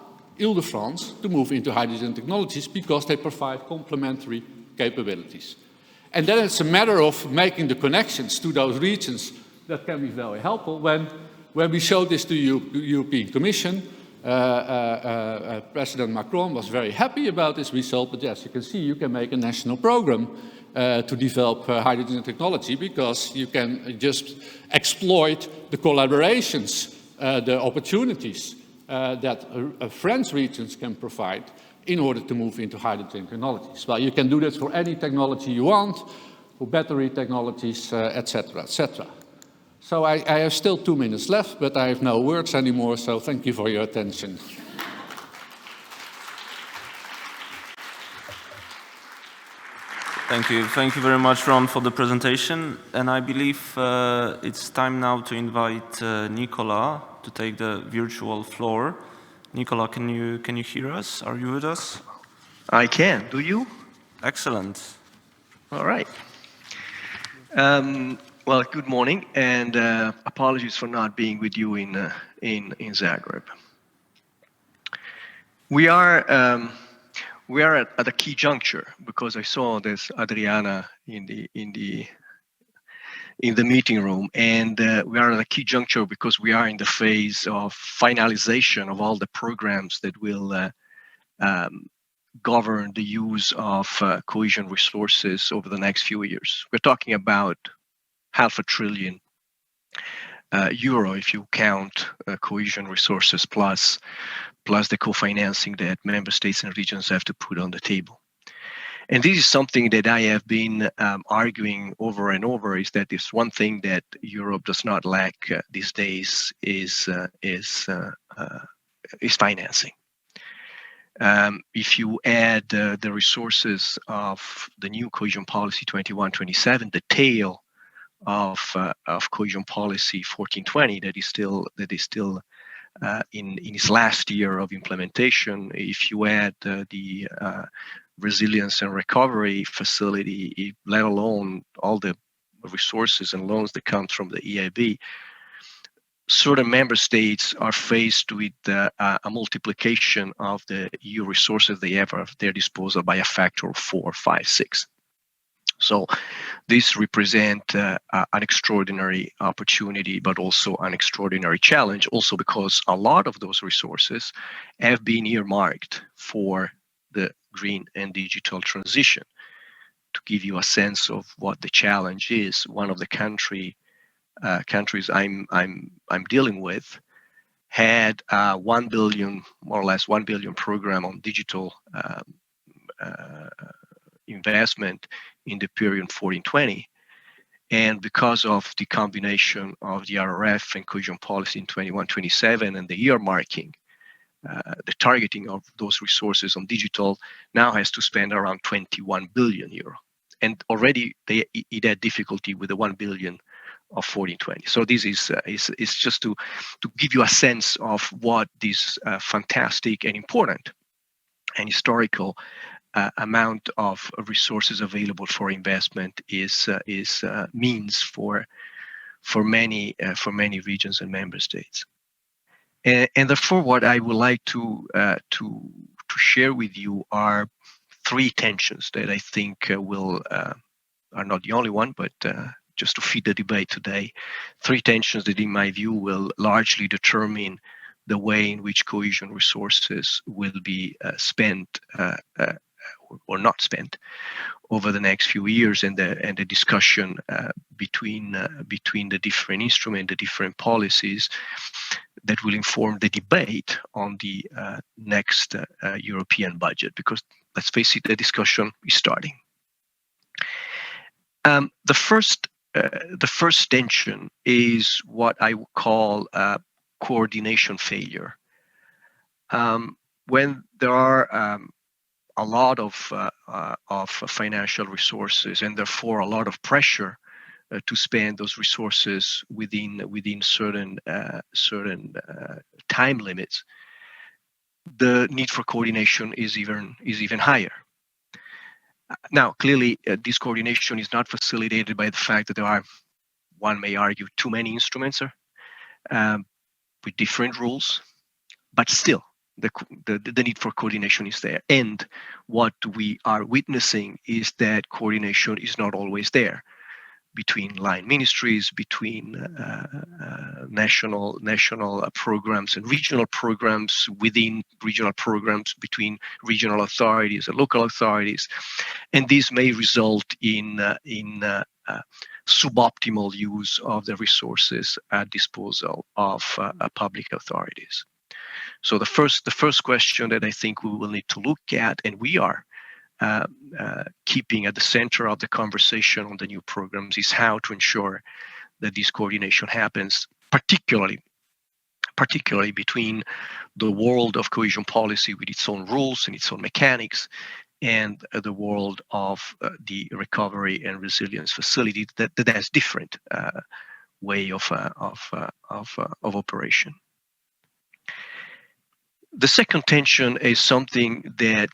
Ile-de-France to move into hydrogen technologies because they provide complementary capabilities. And then it's a matter of making the connections to those regions that can be very helpful. When we showed this to the European Commission, President Macron was very happy about this result, but as you can see, you can make a national program to develop hydrogen technology, because you can just exploit the collaborations, the opportunities that French regions can provide in order to move into hydrogen technologies. Well, you can do this for any technology you want, for battery technologies, etc., etc. So I have still 2 minutes left, but I have no words anymore, so thank you for your attention. Thank you. Thank you very much, Ron, for the presentation. And I believe it's time now to invite Nicola to take the virtual floor. Nicola, can you hear us? Are you with us? I can. Do you? Excellent. All right. Well, good morning, and apologies for not being with you in Zagreb. We are at a key juncture, because I saw this Adriana in the meeting room, and we are at a key juncture because we are in the phase of finalization of all the programs that will govern the use of cohesion resources over the next few years. We're talking about €500 billion if you count cohesion resources plus the co-financing that member states and regions have to put on the table. And this is something that I have been arguing over and over, is that this one thing that Europe does not lack these days is financing. If you add the resources of the new cohesion policy 21-27, the tail of cohesion policy 14-20 that is still in its last year of implementation, if you add the resilience and recovery facility, let alone all the resources and loans that come from the EIB, certain member states are faced with a multiplication of the EU resources they have at their disposal by a factor of 4, 5, 6. So this represents an extraordinary opportunity, but also an extraordinary challenge, also because a lot of those resources have been earmarked for the green and digital transition. To give you a sense of what the challenge is, one of the countries I'm dealing with had a 1 billion, more or less 1 billion program on digital investment in the period 14-20, And because of the combination of the RRF and cohesion policy in 21-27 and the earmarking, the targeting of those resources on digital now has to spend around 21 billion euro. And already it had difficulty with the 1 billion of 14-20. So this is just to give you a sense of what this fantastic and important and historical amount of resources available for investment is means for many regions and member states. And therefore, what I would like to share with you are three tensions that I think are not the only one, but just to feed the debate today, three tensions that, in my view, will largely determine the way in which cohesion resources will be spent or not spent over the next few years, and the discussion between the different instruments, the different policies that will inform the debate on the next European budget. Because let's face it, the discussion is starting. The first tension is what I would call coordination failure. When there are a lot of financial resources and therefore a lot of pressure to spend those resources within certain time limits, the need for coordination is even higher. Now, clearly, this coordination is not facilitated by the fact that there are, one may argue, too many instruments with different rules, but still, the need for coordination is there. And what we are witnessing is that coordination is not always there between line ministries, between national programs and regional programs, within regional programs, between regional authorities and local authorities, and this may result in suboptimal use of the resources at disposal of public authorities. So the first question that I think we will need to look at, and we are keeping at the center of the conversation on the new programs, is how to ensure that this coordination happens, particularly between the world of cohesion policy with its own rules and its own mechanics, and the world of the recovery and resilience facility that has different way of operation. The second tension is something that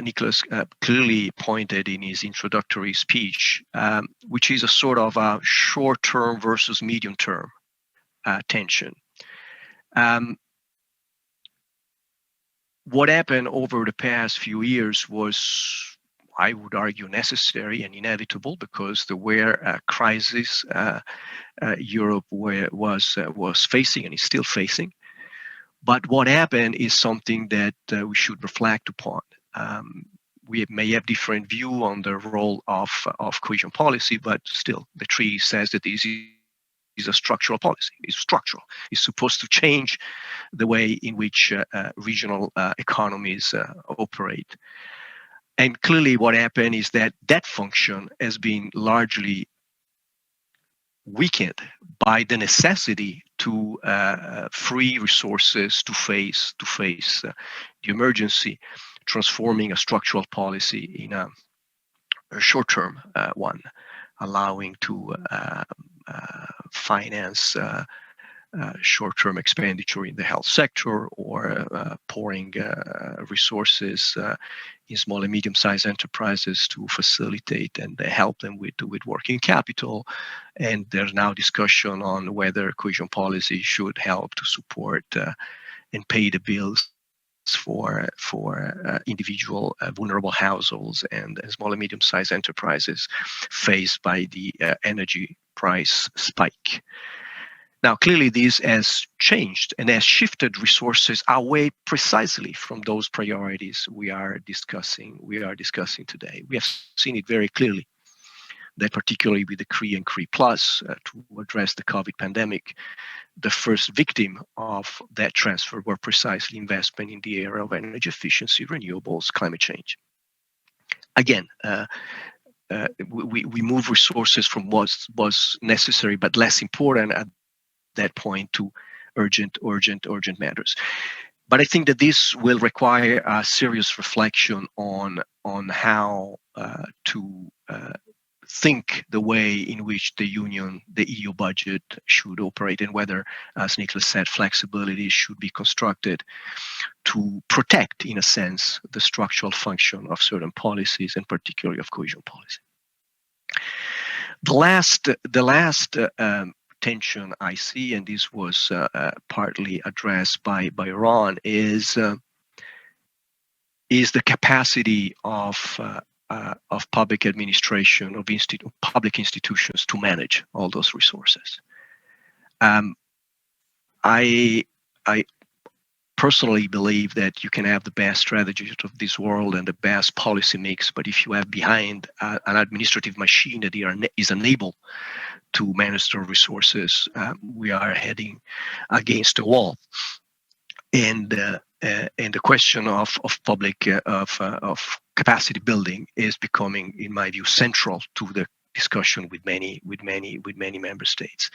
Nicholas clearly pointed in his introductory speech, which is a sort of a short-term versus medium-term tension. What happened over the past few years was, I would argue, necessary and inevitable, because there were crises Europe was facing and is still facing. But what happened is something that we should reflect upon. We may have different view on the role of cohesion policy, but still, the treaty says that this is a structural policy. It's structural. It's supposed to change the way in which regional economies operate. And clearly, what happened is that function has been largely weakened by the necessity to free resources to face the emergency, transforming a structural policy in a short-term one, allowing to finance short-term expenditure in the health sector, or pouring resources in small and medium-sized enterprises to facilitate and help them with working capital. And there's now discussion on whether cohesion policy should help to support and pay the bills for individual vulnerable households and small and medium-sized enterprises faced by the energy price spike. Now, clearly, this has changed and has shifted resources away precisely from those priorities we are discussing today. We have seen it very clearly that, particularly with the CRE and CRE Plus, to address the COVID pandemic, the first victim of that transfer were precisely investment in the area of energy efficiency, renewables, climate change. Again, we move resources from what was necessary but less important at that point to urgent matters. But I think that this will require a serious reflection on how to think the way in which the EU budget should operate, and whether, as Nicholas said, flexibility should be constructed to protect, in a sense, the structural function of certain policies, and particularly of cohesion policy. The last tension I see, and this was partly addressed by Ron, is the capacity of public administration, of public institutions to manage all those resources. I personally believe that you can have the best strategies of this world and the best policy mix, but if you have behind an administrative machine that is unable to manage the resources, we are heading against a wall. And the question of public of capacity building is becoming, in my view, central to the discussion with many member states,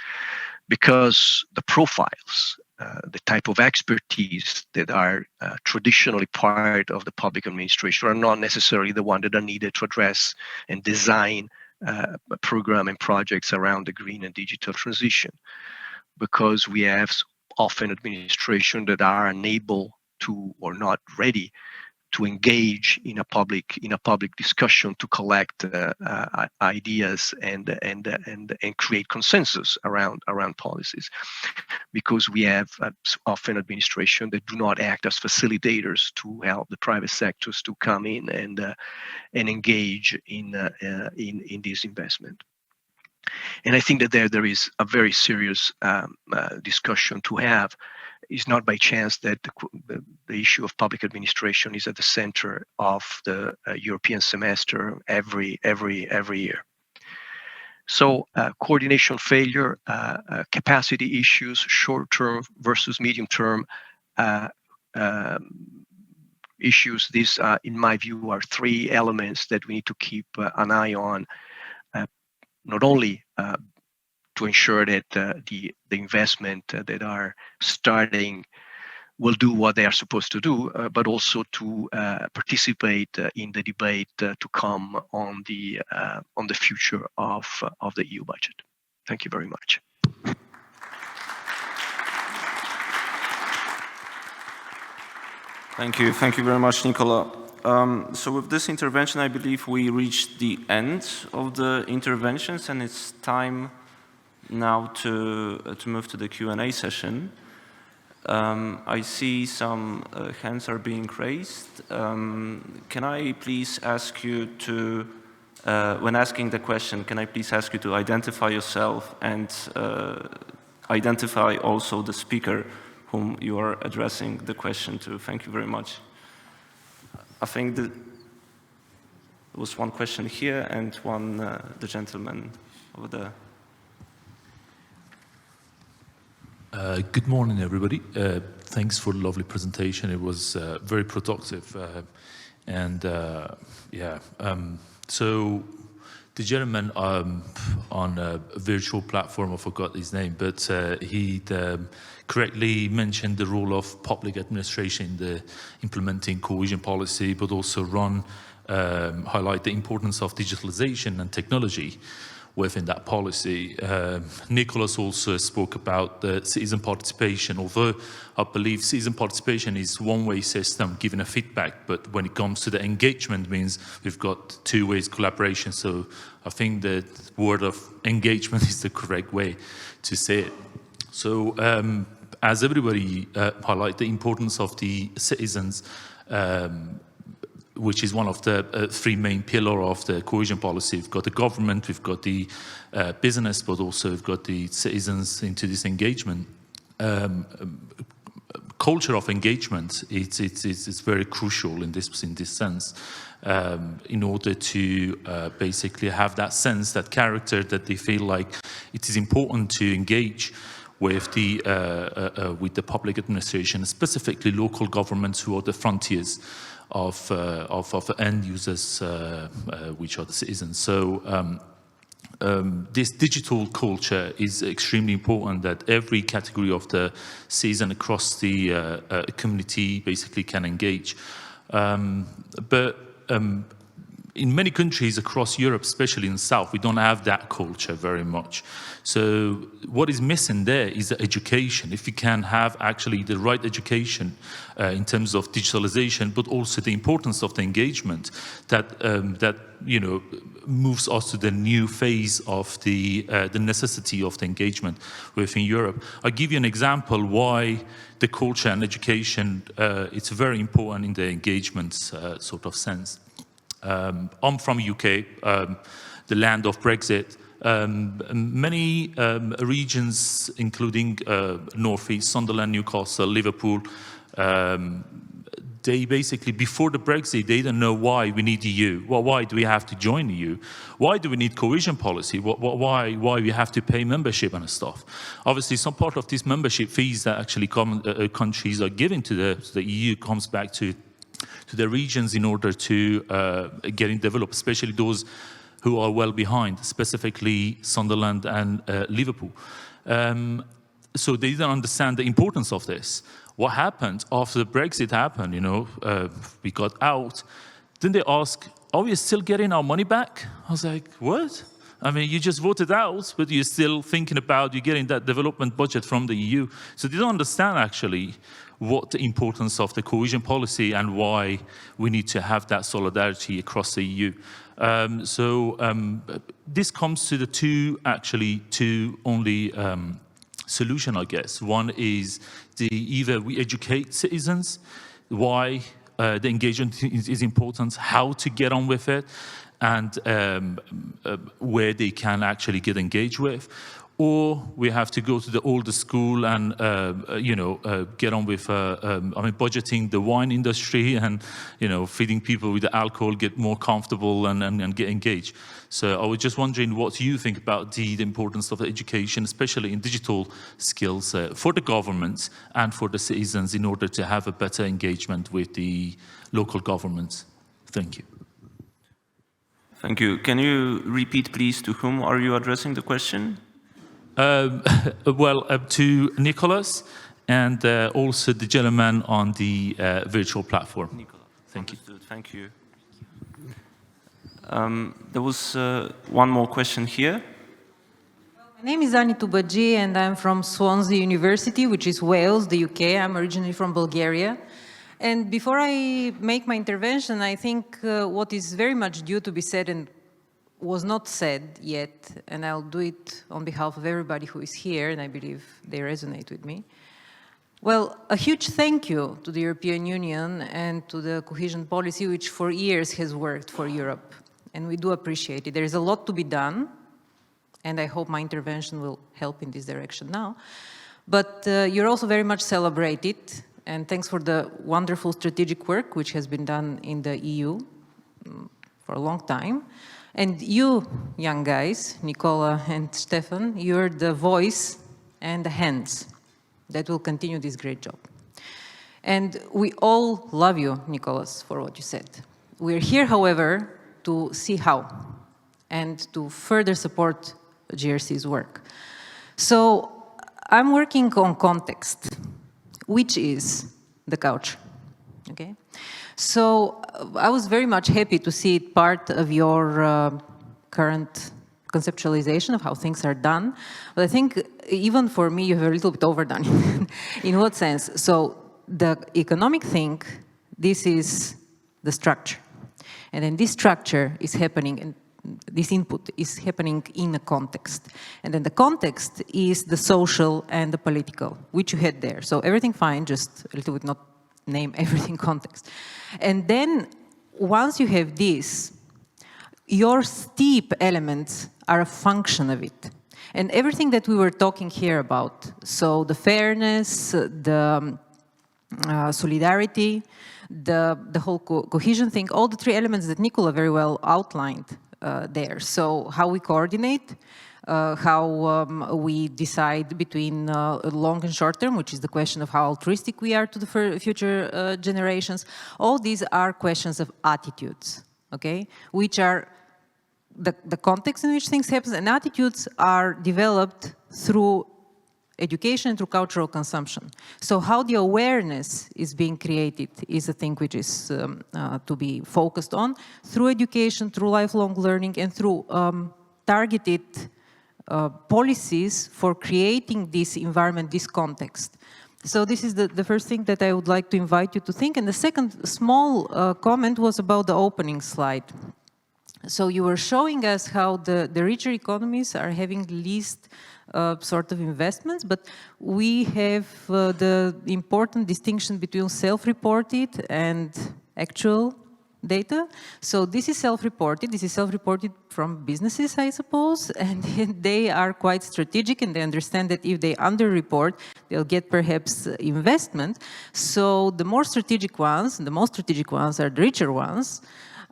because the profiles, the type of expertise that are traditionally part of the public administration are not necessarily the one that are needed to address and design a program and projects around the green and digital transition, because we have often administration that are unable to, or not ready to engage in a public discussion to collect ideas and create consensus around policies, because we have often administration that do not act as facilitators to help the private sectors to come in and engage in this investment. And I think that there is a very serious discussion to have. It's not by chance that the issue of public administration is at the center of the European semester every year. So coordination failure, capacity issues, short-term versus medium-term issues. These, in my view, are three elements that we need to keep an eye on, not only to ensure that the investment that are starting will do what they are supposed to do, but also to participate in the debate to come on the future of the EU budget. Thank you very much. Thank you very much, Nicola. So with this intervention, I believe we reached the end of the interventions, and it's time now to move to the Q&A session. I see some hands are being raised. Can I please ask you to, when asking the question, can I please ask you to identify yourself and identify also the speaker whom you are addressing the question to? Thank you very much. I think there was one question here and one, the gentleman over there. Good morning, everybody. Thanks for the lovely presentation. It was very productive. So the gentleman on a virtual platform, I forgot his name, but he correctly mentioned the role of public administration in the implementing cohesion policy, but also Ron highlight the importance of digitalization and technology within that policy. Nicholas also spoke about the citizen participation, although I believe citizen participation is one-way system giving a feedback, but when it comes to the engagement means we've got two ways collaboration. So I think the word of engagement is the correct way to say it. So as everybody highlight the importance of the citizens, which is one of the three main pillars of the cohesion policy. We've got the government, we've got the business, but also we've got the citizens into this engagement. Culture of engagement, it's very crucial in this sense, in order to basically have that sense, that character, that they feel like it is important to engage with the public administration, specifically local governments who are the frontiers of end users, which are the citizens. So this digital culture is extremely important, that every category of the citizen across the community basically can engage. In many countries across Europe, especially in the South, we don't have that culture very much. So what is missing there is the education. If we can have actually the right education in terms of digitalization, but also the importance of the engagement, that you know, moves us to the new phase of the necessity of the engagement within Europe. I'll give you an example why the culture and education it's very important in the engagement sort of sense. I'm from UK, the land of Brexit. Many regions, including North East, Sunderland, Newcastle, Liverpool, they basically, before the Brexit, they don't know why we need the EU. Well, why do we have to join the EU? Why do we need cohesion policy? Why we have to pay membership and stuff? Obviously, some part of these membership fees that actually countries are giving to the EU comes back to the regions in order to getting developed, especially those who are well behind, specifically Sunderland and Liverpool. So they don't understand the importance of this. What happened after Brexit happened, you know, we got out, then they ask, are we still getting our money back? I was like, what? I mean, you just voted out, but you're still thinking about you getting that development budget from the EU. So they don't understand actually what the importance of the cohesion policy and why we need to have that solidarity across the EU. This comes to the two only solution, I guess. One is either we educate citizens why the engagement is important, how to get on with it, and where they can actually get engaged with, or we have to go to the older school and get on with budgeting the wine industry and feeding people with the alcohol, get more comfortable and get engaged. So I was just wondering what you think about the importance of education, especially in digital skills for the governments and for the citizens in order to have a better engagement with the local governments. Thank you. Thank you. Can you repeat, please, to whom are you addressing the question? To Nicholas and also the gentleman on the virtual platform. Nicholas. Thank you. Thank you. There was one more question here. My name is Ani Tubaji and I'm from Swansea University, which is Wales, the UK. I'm originally from Bulgaria. And before I make my intervention, I think what is very much due to be said and was not said yet, and I'll do it on behalf of everybody who is here, and I believe they resonate with me. Well, a huge thank you to the European Union and to the cohesion policy, which for years has worked for Europe, and we do appreciate it. There is a lot to be done, and I hope my intervention will help in this direction now. But you're also very much celebrated, and thanks for the wonderful strategic work which has been done in the EU for a long time. And you, young guys, Nicola and Stefan, you're the voice and the hands that will continue this great job. And we all love you, Nicholas, for what you said. We're here, however, to see how and to further support GRC's work. So I'm working on context, which is the couch, okay? So I was very much happy to see it part of your current conceptualization of how things are done. But I think even for me, you have a little bit overdone it. In what sense? So the economic thing, this is the structure. And then this structure is happening, and this input is happening in a context. And then the context is the social and the political, which you had there. So everything fine, just a little bit not name everything context. And then once you have this, your steep elements are a function of it. And everything that we were talking here about, so the fairness, the solidarity, the whole cohesion thing, all the three elements that Nicola very well outlined there. So how we coordinate, how we decide between long and short term, which is the question of how altruistic we are to the future generations. All these are questions of attitudes, okay, which are the context in which things happen, and attitudes are developed through education, through cultural consumption. So how the awareness is being created is a thing which is to be focused on through education, through lifelong learning, and through targeted policies for creating this environment, this context. So this is the first thing that I would like to invite you to think. And the second small comment was about the opening slide. So you were showing us how the richer economies are having least sort of investments, but we have the important distinction between self-reported and actual data. So this is self-reported. This is self-reported from businesses, I suppose, and they are quite strategic, and they understand that if they under-report, they'll get perhaps investment. So the more strategic ones, the most strategic ones are the richer ones,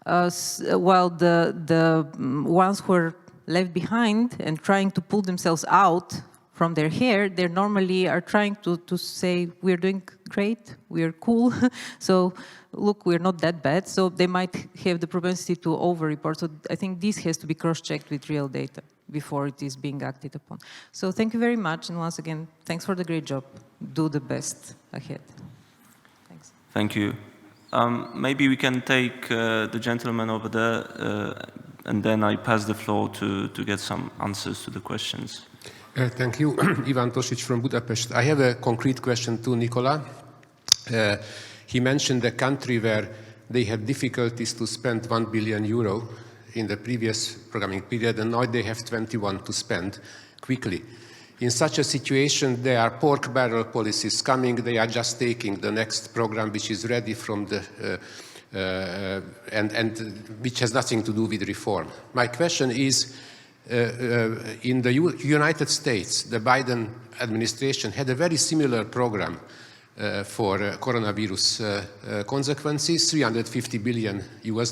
while the ones who are left behind and trying to pull themselves out from their hair, they normally are trying to say, we're doing great, we're cool, so look, we're not that bad. So they might have the propensity to over-report. So I think this has to be cross-checked with real data before it is being acted upon. So thank you very much, and once again, thanks for the great job. Do the best ahead. Thanks. Thank you. Maybe we can take the gentleman over there, and then I pass the floor to get some answers to the questions. Thank you. Ivan Tosic from Budapest. I have a concrete question to Nicola. He mentioned a country where they had difficulties to spend 1 billion euro in the previous programming period, and now they have 21 to spend quickly. In such a situation, there are pork barrel policies coming. They are just taking the next program, which is ready from the and which has nothing to do with reform. My question is, in the United States, the Biden administration had a very similar program for coronavirus consequences, $350 billion US.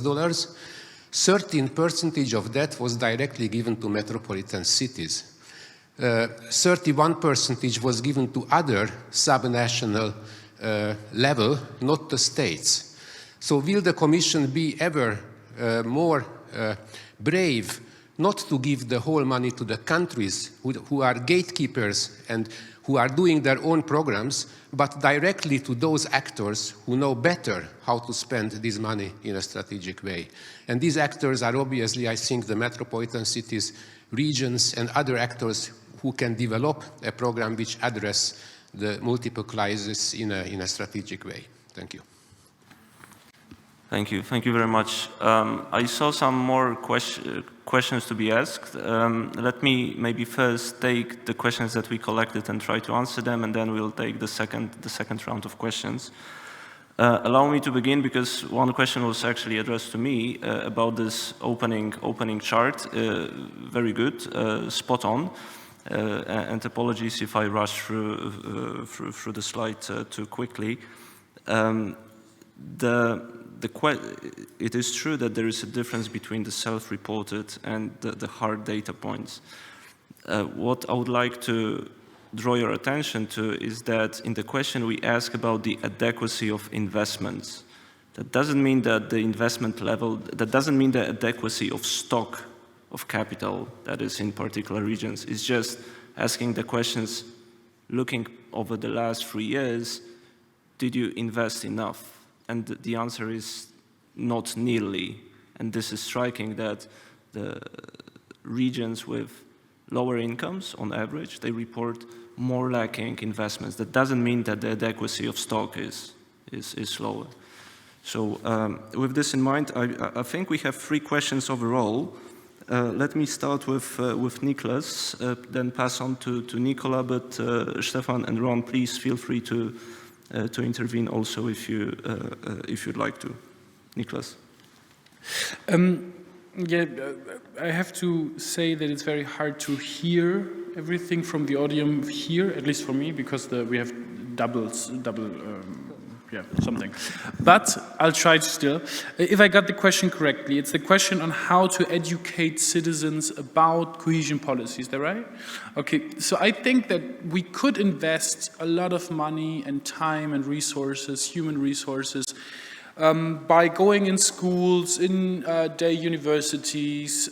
13% of that was directly given to metropolitan cities. 31% was given to other subnational level, not the states. So will the Commission be ever more brave not to give the whole money to the countries who are gatekeepers and who are doing their own programs, but directly to those actors who know better how to spend this money in a strategic way? And these actors are obviously, I think, the metropolitan cities, regions, and other actors who can develop a program which address the multiple crises in a strategic way. Thank you. Thank you. Thank you very much. I saw some more questions to be asked. Let me maybe first take the questions that we collected and try to answer them, and then we'll take the second round of questions. Allow me to begin, because one question was actually addressed to me about this opening chart. Very good, spot on. And apologies if I rush through the slide too quickly. It is true that there is a difference between the self-reported and the hard data points. What I would like to draw your attention to is that in the question we ask about the adequacy of investments. That doesn't mean that the investment level, that doesn't mean the adequacy of stock of capital that is in particular regions. It's just asking the questions, looking over the last 3 years, did you invest enough? And the answer is not nearly. And this is striking that the regions with lower incomes, on average, they report more lacking investments. That doesn't mean that the adequacy of stock is lower. So with this in mind, I think we have 3 questions overall. Let me start with Nicholas, then pass on to Nicola, but Stefan and Ron, please feel free to intervene also if you'd like to. Nicholas. Yeah, I have to say that it's very hard to hear everything from the audience here, at least for me, because we have double yeah, something. But I'll try to still. If I got the question correctly, it's the question on how to educate citizens about cohesion policy. Is that right? Okay, so I think that we could invest a lot of money and time and resources, human resources, by going in schools, in day universities,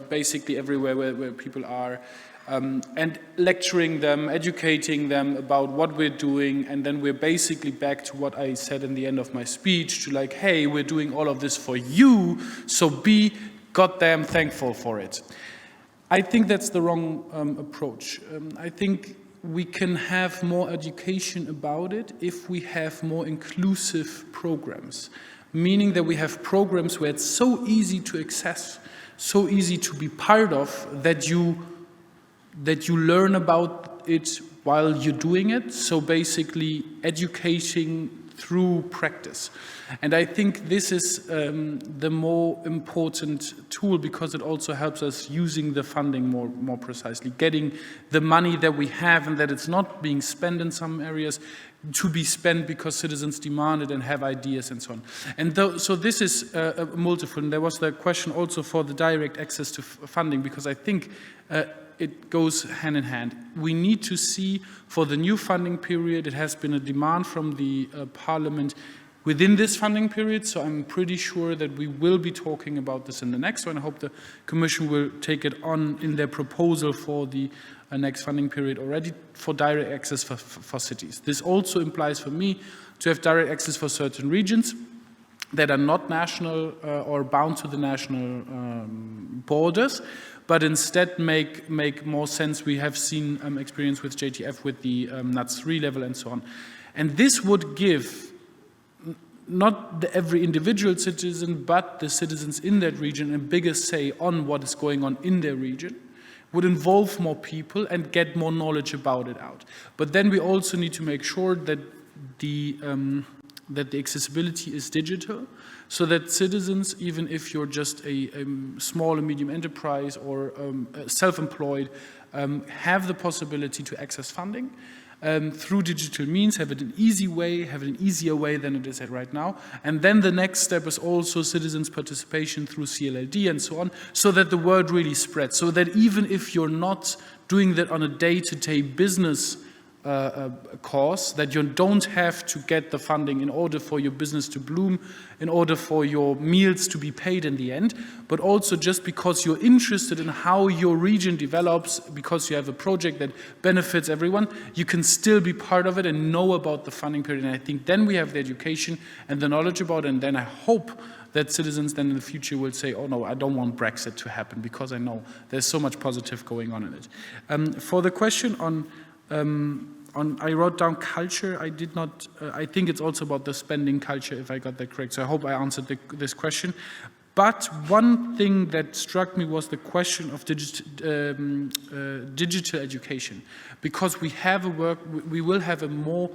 basically everywhere where people are, and lecturing them, educating them about what we're doing, and then we're basically back to what I said in the end of my speech, to like, hey, we're doing all of this for you, so be goddamn thankful for it. I think that's the wrong approach. I think we can have more education about it if we have more inclusive programs, meaning that we have programs where it's so easy to access, so easy to be part of, that you learn about it while you're doing it. So basically educating through practice. And I think this is the more important tool, because it also helps us using the funding more precisely, getting the money that we have and that it's not being spent in some areas to be spent because citizens demand it and have ideas and so on. And so this is multiple. And there was the question also for the direct access to funding, because I think it goes hand in hand. We need to see for the new funding period, it has been a demand from the Parliament within this funding period, so I'm pretty sure that we will be talking about this in the next one. I hope the Commission will take it on in their proposal for the next funding period already, for direct access for cities. This also implies for me to have direct access for certain regions that are not national or bound to the national borders, but instead make more sense. We have seen experience with JTF, with the NUTS 3 level and so on. And this would give not every individual citizen, but the citizens in that region a bigger say on what is going on in their region, would involve more people and get more knowledge about it out. But then we also need to make sure that the accessibility is digital, so that citizens, even if you're just a small and medium enterprise or self-employed, have the possibility to access funding through digital means, have it an easy way, have it an easier way than it is at right now. And then the next step is also citizens' participation through CLLD and so on, so that the word really spreads, so that even if you're not doing that on a day-to-day business cause, that you don't have to get the funding in order for your business to bloom, in order for your meals to be paid in the end, but also just because you're interested in how your region develops, because you have a project that benefits everyone, you can still be part of it and know about the funding period. And I think then we have the education and the knowledge about it, and then I hope that citizens then in the future will say, oh no, I don't want Brexit to happen, because I know there's so much positive going on in it. For the question on I wrote down culture. I did not, I think it's also about the spending culture, if I got that correct. So I hope I answered this question. But one thing that struck me was the question of digital education, because we will have a more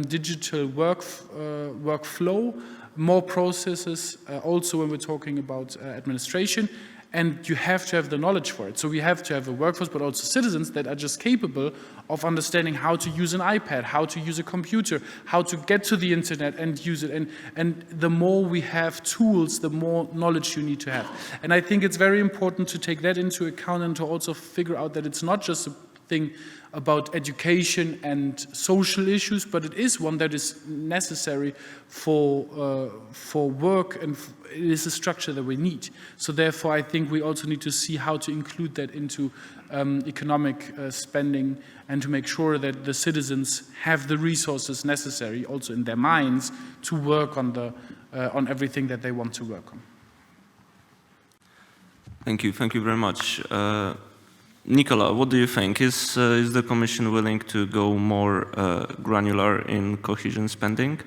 digital workflow, more processes, also when we're talking about administration. And you have to have the knowledge for it. So we have to have a workforce, but also citizens that are just capable of understanding how to use an iPad, how to use a computer, how to get to the internet and use it. And the more we have tools, the more knowledge you need to have. And I think it's very important to take that into account and to also figure out that it's not just a thing about education and social issues, but it is one that is necessary for work, and it is a structure that we need. So therefore, I think we also need to see how to include that into economic spending, and to make sure that the citizens have the resources necessary, also in their minds, to work on everything that they want to work on. Thank you very much. Nicola, what do you think? Is the Commission willing to go more granular in cohesion spending?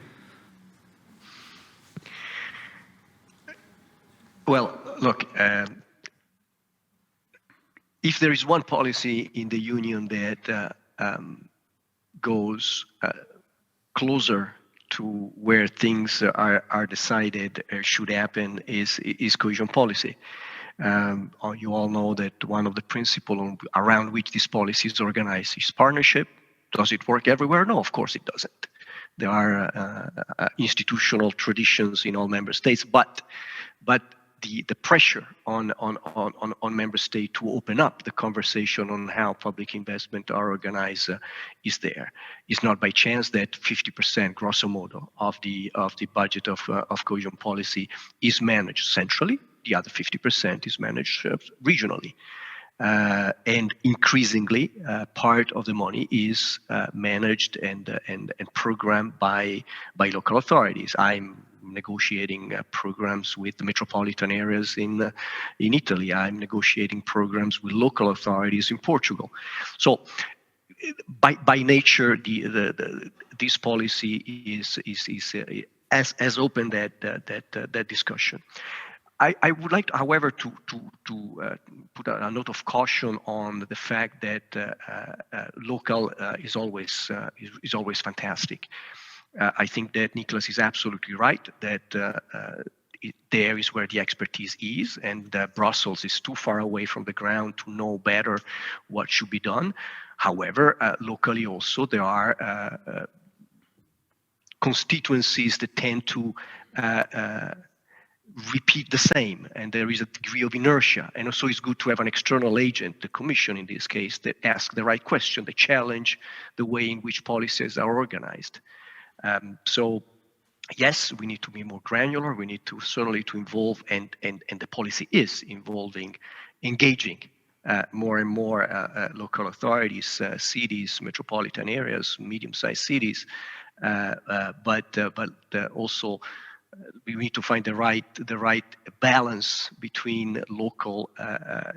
Well, look, if there is one policy in the Union that goes closer to where things are decided should happen, is cohesion policy. You all know that one of the principles around which this policy is organized is partnership. Does it work everywhere? No, of course it doesn't. There are institutional traditions in all member states, but the pressure on member state to open up the conversation on how public investment are organized is there. It's not by chance that 50%, grosso modo, of the budget of cohesion policy is managed centrally. The other 50% is managed regionally. And increasingly, part of the money is managed and programmed by local authorities. I'm negotiating programs with the metropolitan areas in Italy. I'm negotiating programs with local authorities in Portugal. So, by nature, this policy has opened that discussion. I would like, however, to put a note of caution on the fact that local is always fantastic. I think that Nicholas is absolutely right that there is where the expertise is, and Brussels is too far away from the ground to know better what should be done. However, locally also there are constituencies that tend to repeat the same, and there is a degree of inertia. And also it's good to have an external agent, the Commission in this case, that asks the right question, that challenge the way in which policies are organized. So yes, we need to be more granular. We need to certainly to involve, and the policy is involving, engaging more and more local authorities, cities, metropolitan areas, medium-sized cities, but also we need to find the right balance between local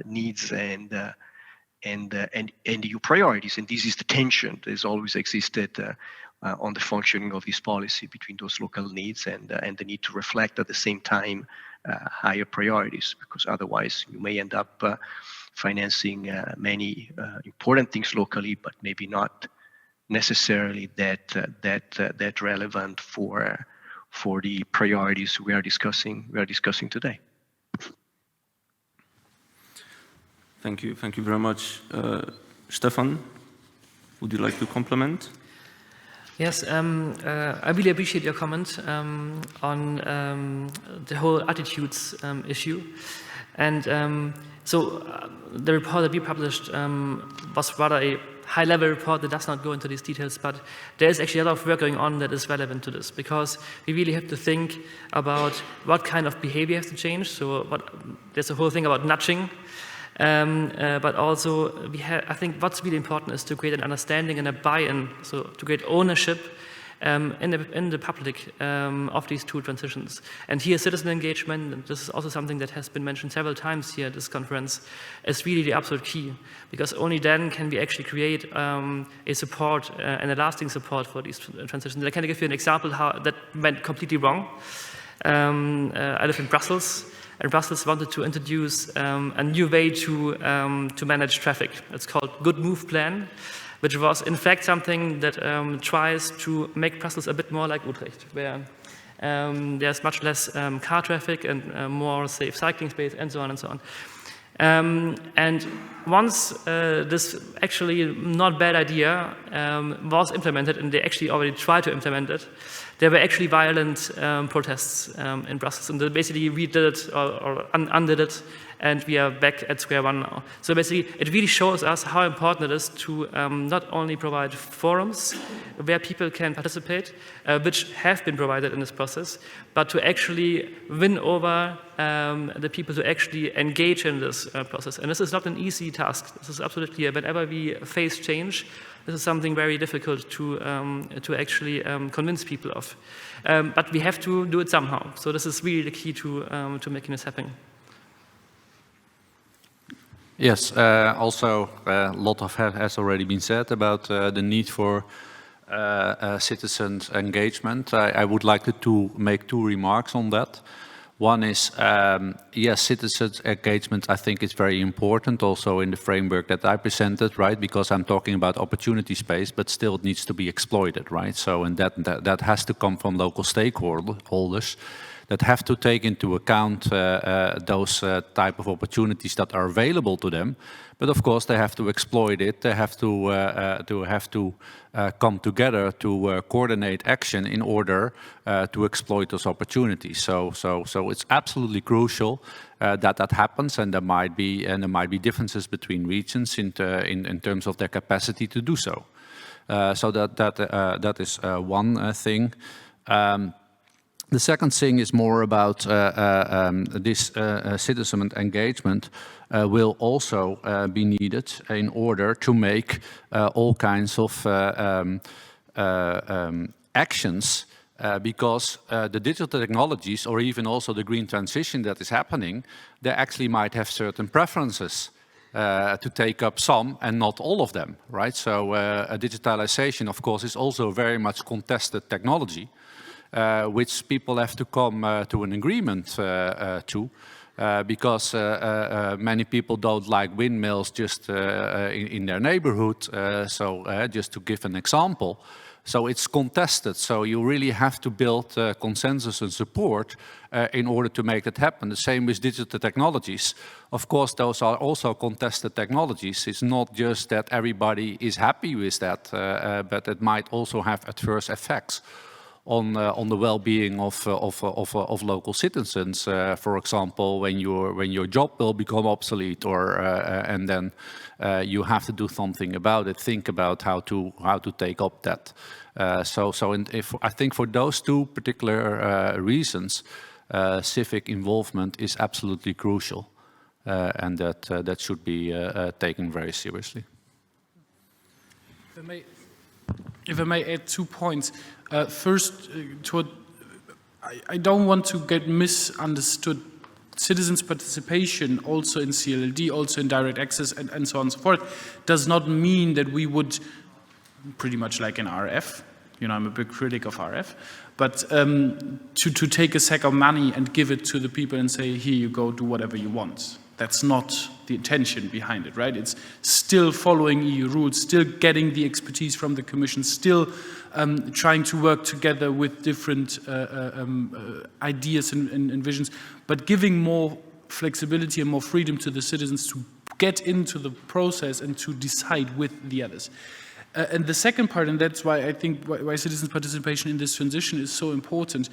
needs and EU priorities. And this is the tension that has always existed on the functioning of this policy between those local needs and the need to reflect at the same time higher priorities, because otherwise you may end up financing many important things locally, but maybe not necessarily that relevant for the priorities we are discussing today. Thank you very much. Stefan, would you like to complement? Yes, I really appreciate your comment on the whole attitudes issue. And so the report that we published was rather a high-level report that does not go into these details, but there is actually a lot of work going on that is relevant to this, because we really have to think about what kind of behavior has to change. So there's a whole thing about nudging, but also I think what's really important is to create an understanding and a buy-in, so to create ownership in the public of these two transitions. And here citizen engagement, and this is also something that has been mentioned several times here at this conference, is really the absolute key, because only then can we actually create a support and a lasting support for these transitions. And I can give you an example how that went completely wrong. I live in Brussels, and Brussels wanted to introduce a new way to manage traffic. It's called Good Move Plan, which was in fact something that tries to make Brussels a bit more like Utrecht, where there's much less car traffic and more safe cycling space, and so on and so on. And once this actually not bad idea was implemented, and they actually already tried to implement it, there were actually violent protests in Brussels, and they basically redid it or undid it, and we are back at square one now. So basically, it really shows us how important it is to not only provide forums where people can participate, which have been provided in this process, but to actually win over the people to actually engage in this process. And this is not an easy task. This is absolutely clear. Whenever we face change, this is something very difficult to actually convince people of. But we have to do it somehow. So this is really the key to making this happen. Yes, also a lot has already been said about the need for citizens' engagement. I would like to make two remarks on that. One is, yes, citizens' engagement, I think, is very important also in the framework that I presented, right? Because I'm talking about opportunity space, but still it needs to be exploited, right? So, and that has to come from local stakeholders that have to take into account those type of opportunities that are available to them. But of course, they have to exploit it. They have to come together to coordinate action in order to exploit those opportunities. So it's absolutely crucial that happens, and there might be differences between regions in terms of their capacity to do so. So that is one thing. The second thing is more about this citizen engagement will also be needed in order to make all kinds of actions because the digital technologies, or even also the green transition that is happening, they actually might have certain preferences to take up some and not all of them, right? So digitalization, of course, is also very much contested technology, which people have to come to an agreement to, because many people don't like windmills just in their neighborhood. Just to give an example, so it's contested. So you really have to build consensus and support in order to make it happen. The same with digital technologies. Of course, those are also contested technologies. It's not just that everybody is happy with that, but it might also have adverse effects on the well-being of local citizens. For example, when your job will become obsolete, or and then you have to do something about it. Think about how to take up that. I think for those two particular reasons, civic involvement is absolutely crucial, and that should be taken very seriously. If I may add 2 points. First, I don't want to get misunderstood. Citizens' participation, also in CLLD, also in direct access, and so on and so forth, does not mean that we would, pretty much like in RF, you know, I'm a big critic of RF, but to take a sack of money and give it to the people and say, here you go, do whatever you want. That's not the intention behind it, right? It's still following EU rules, still getting the expertise from the Commission, still trying to work together with different ideas and visions, but giving more flexibility and more freedom to the citizens to get into the process and to decide with the others. And the second part, and that's why I think why citizens' participation in this transition is so important,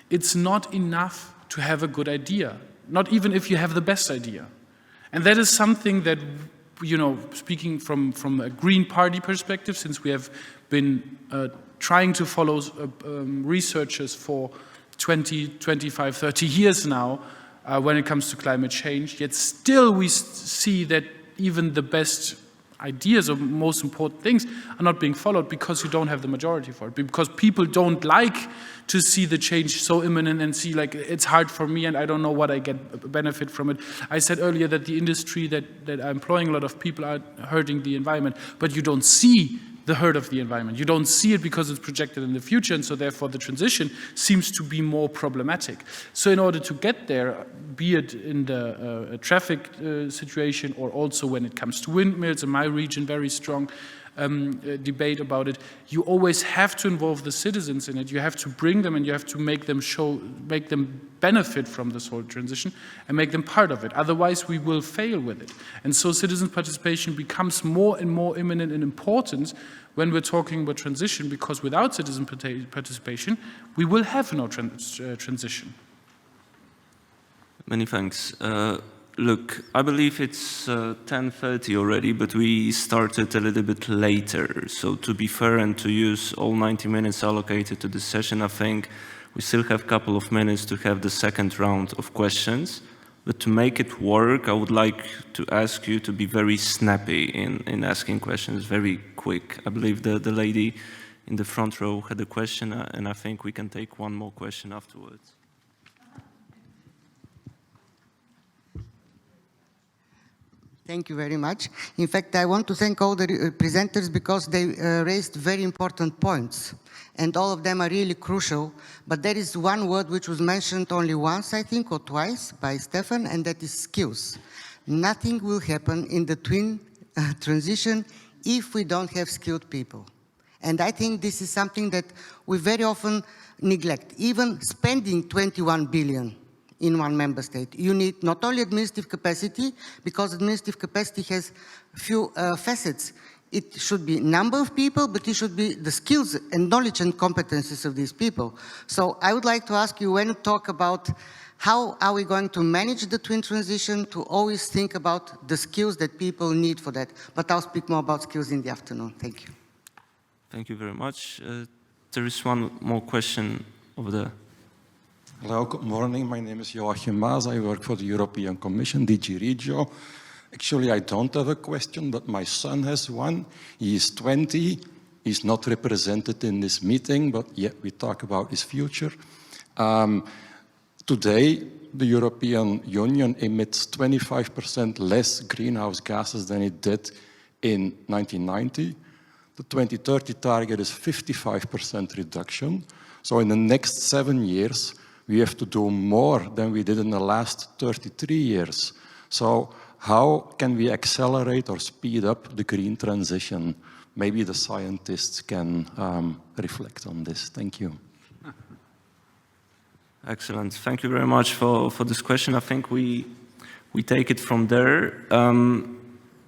it's not enough to have a good idea, not even if you have the best idea. And that is something that, you know, speaking from a Green Party perspective, since we have been trying to follow researchers for 20, 25, 30 years now when it comes to climate change, yet still we see that even the best ideas or most important things are not being followed because you don't have the majority for it, because people don't like to see the change so imminent and see like it's hard for me and I don't know what I get benefit from it. I said earlier that the industry that are employing a lot of people are hurting the environment, but you don't see the hurt of the environment. You don't see it because it's projected in the future, and so therefore the transition seems to be more problematic. So in order to get there, be it in the traffic situation or also when it comes to windmills, in my region, very strong debate about it, you always have to involve the citizens in it. You have to bring them and you have to make them benefit from this whole transition and make them part of it. Otherwise, we will fail with it. And so citizen participation becomes more and more imminent and important when we're talking about transition, because without citizen participation, we will have no transition. Many thanks. Look, I believe it's 10:30 already, but we started a little bit later. So to be fair and to use all 90 minutes allocated to this session, I think we still have a couple of minutes to have the second round of questions. But to make it work, I would like to ask you to be very snappy in asking questions, very quick. I believe the lady in the front row had a question, and I think we can take one more question afterwards. Thank you very much. In fact, I want to thank all the presenters because they raised very important points, and all of them are really crucial. But there is one word which was mentioned only once, I think, or twice by Stefan, and that is skills. Nothing will happen in the twin transition if we don't have skilled people. And I think this is something that we very often neglect. Even spending 21 billion in one member state, you need not only administrative capacity, because administrative capacity has few facets. It should be number of people, but it should be the skills and knowledge and competencies of these people. So I would like to ask you, when you talk about how are we going to manage the twin transition, to always think about the skills that people need for that. But I'll speak more about skills in the afternoon. Thank you. Thank you very much. There is one more question over there. Hello, good morning. My name is Joachim Maas. I work for the European Commission, DG Regio. Actually, I don't have a question, but my son has one. He is 20. He's not represented in this meeting, but yet we talk about his future. Today, the European Union emits 25% less greenhouse gases than it did in 1990. The 2030 target is 55% reduction. So in the next 7 years, we have to do more than we did in the last 33 years. So how can we accelerate or speed up the green transition? Maybe the scientists can reflect on this. Thank you. Excellent. Thank you very much for this question. I think we take it from there.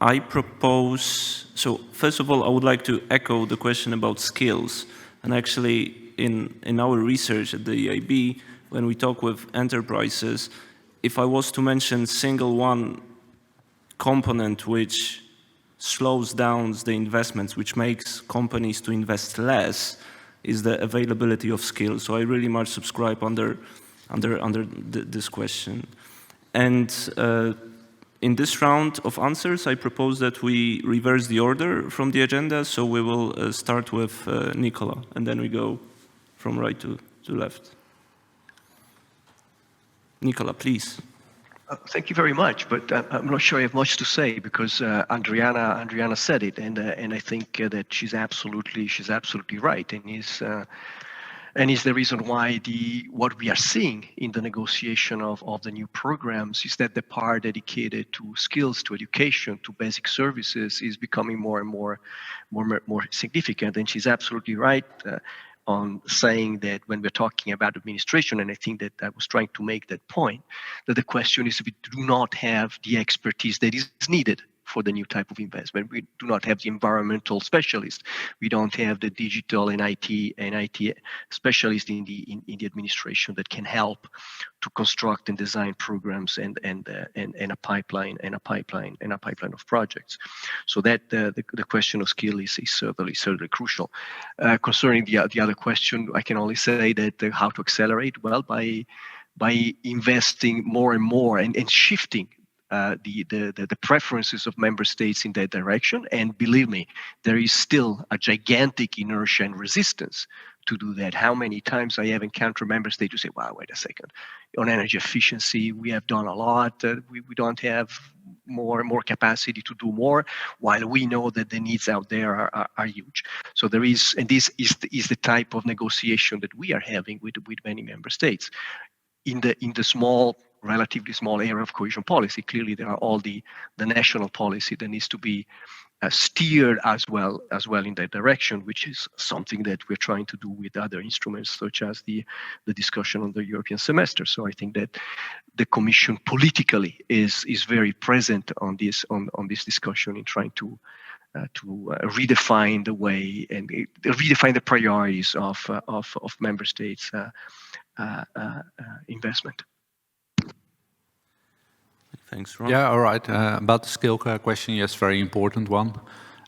I propose, so first of all, I would like to echo the question about skills. And actually, in our research at the EIB, when we talk with enterprises, if I was to mention single one component which slows down the investments, which makes companies to invest less, is the availability of skills. So I really much subscribe under this question. And in this round of answers, I propose that we reverse the order from the agenda. So we will start with Nicola, and then we go from right to left. Nicola, please. Thank you very much, but I'm not sure I have much to say because Adriana said it, and I think that she's absolutely right, and is the reason why what we are seeing in the negotiation of the new programs is that the part dedicated to skills, to education, to basic services is becoming more and more significant, and she's absolutely right. On saying that when we're talking about administration, and I think that I was trying to make that point, that the question is we do not have the expertise that is needed for the new type of investment. We do not have the environmental specialist. We don't have the digital and IT specialist in the administration that can help to construct and design programs and a pipeline of projects. So that the question of skill is certainly crucial. Concerning the other question, I can only say that how to accelerate, well, by investing more and more and shifting the preferences of member states in that direction. And believe me, there is still a gigantic inertia and resistance to do that. How many times I have encountered member states who say, wow, wait a second, on energy efficiency, we have done a lot. We don't have more capacity to do more, while we know that the needs out there are huge. So there is, and this is the type of negotiation that we are having with many member states. In the relatively small area of cohesion policy, clearly there are all the national policy that needs to be steered as well in that direction, which is something that we're trying to do with other instruments, such as the discussion on the European semester. So I think that the Commission politically is very present on this discussion in trying to redefine the way and redefine the priorities of member states investment. Thanks, Ron. Yeah, all right. About the skill question, yes, very important one.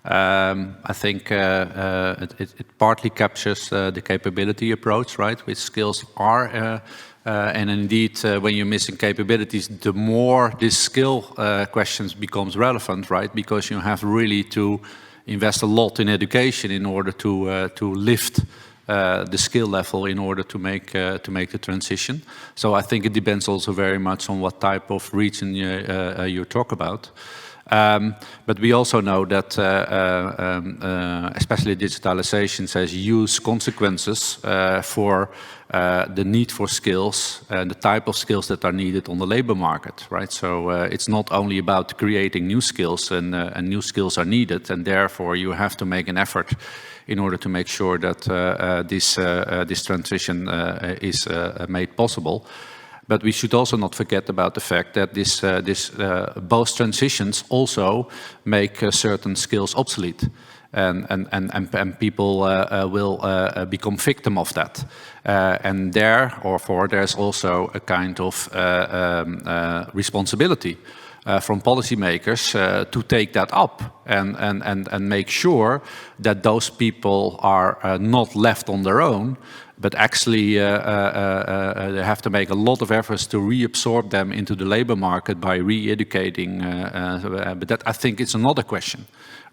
I think it partly captures the capability approach, right? Which skills are, and indeed, when you're missing capabilities, the more this skill questions becomes relevant, right? Because you have really to invest a lot in education in order to lift the skill level in order to make the transition. So I think it depends also very much on what type of region you talk about. But we also know that especially digitalization has huge consequences for the need for skills and the type of skills that are needed on the labor market, right? So it's not only about creating new skills, and new skills are needed, and therefore you have to make an effort in order to make sure that this transition is made possible. But we should also not forget about the fact that both transitions also make certain skills obsolete, and people will become victim of that. And there's also a kind of responsibility from policymakers to take that up and make sure that those people are not left on their own, but actually they have to make a lot of efforts to reabsorb them into the labor market by re-educating. But that, I think, is another question,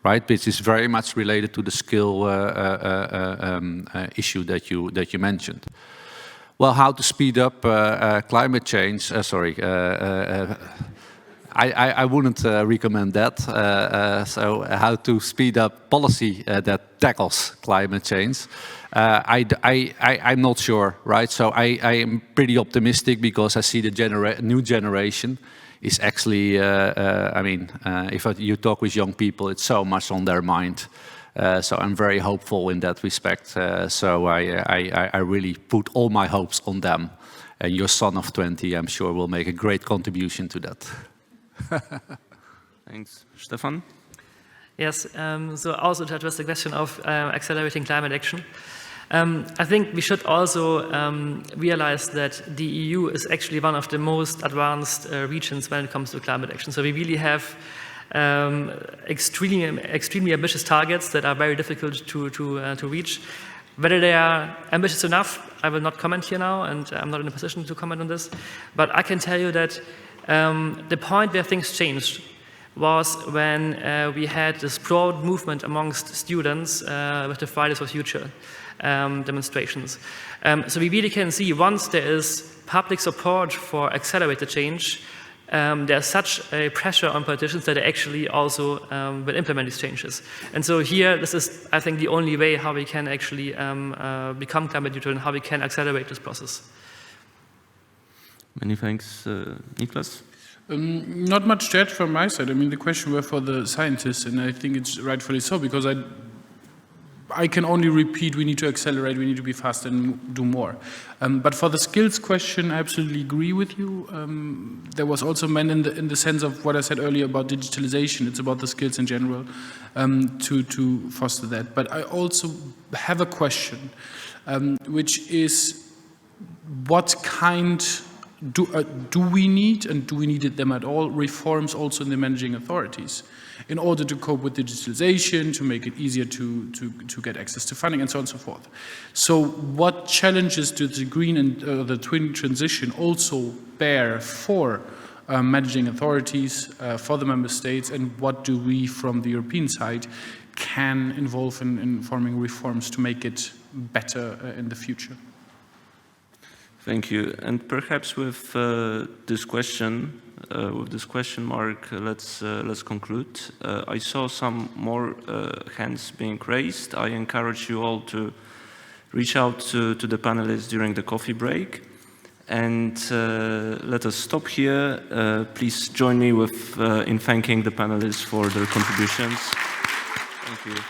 right? Which is very much related to the skill issue that you mentioned. Well, how to speed up climate change? I wouldn't recommend that. So how to speed up policy that tackles climate change? I'm not sure, right? So I am pretty optimistic because I see the new generation is actually, if you talk with young people, it's so much on their mind. So I'm very hopeful in that respect. So I really put all my hopes on them. And your son of 20, I'm sure, will make a great contribution to that. Thanks. Stefan? Yes, so also to address the question of accelerating climate action, I think we should also realize that the EU is actually one of the most advanced regions when it comes to climate action. So we really have extremely ambitious targets that are very difficult to reach. Whether they are ambitious enough, I will not comment here now, and I'm not in a position to comment on this. But I can tell you that the point where things changed was when we had this broad movement amongst students with the Fridays for Future demonstrations. So we really can see once there is public support for accelerated change, there's such a pressure on politicians that they actually also will implement these changes. And so here, this is, I think, the only way how we can actually become climate neutral and how we can accelerate this process. Many thanks. Niklas? Not much to add from my side. I mean, the question were for the scientists, and I think it's rightfully so, because I can only repeat, we need to accelerate, we need to be faster and do more. But for the skills question, I absolutely agree with you. There was also meant in the sense of what I said earlier about digitalization. It's about the skills in general to foster that. But I also have a question, which is what kind do we need, and do we need them at all, reforms also in the managing authorities in order to cope with digitalization, to make it easier to get access to funding, and so on and so forth. So what challenges do the green and the twin transition also bear for managing authorities, for the member states, and what do we from the European side can involve in forming reforms to make it better in the future? Thank you. And perhaps with this question mark, let's conclude. I saw some more hands being raised. I encourage you all to reach out to the panelists during the coffee break. And let us stop here. Please join me in thanking the panelists for their contributions. Thank you.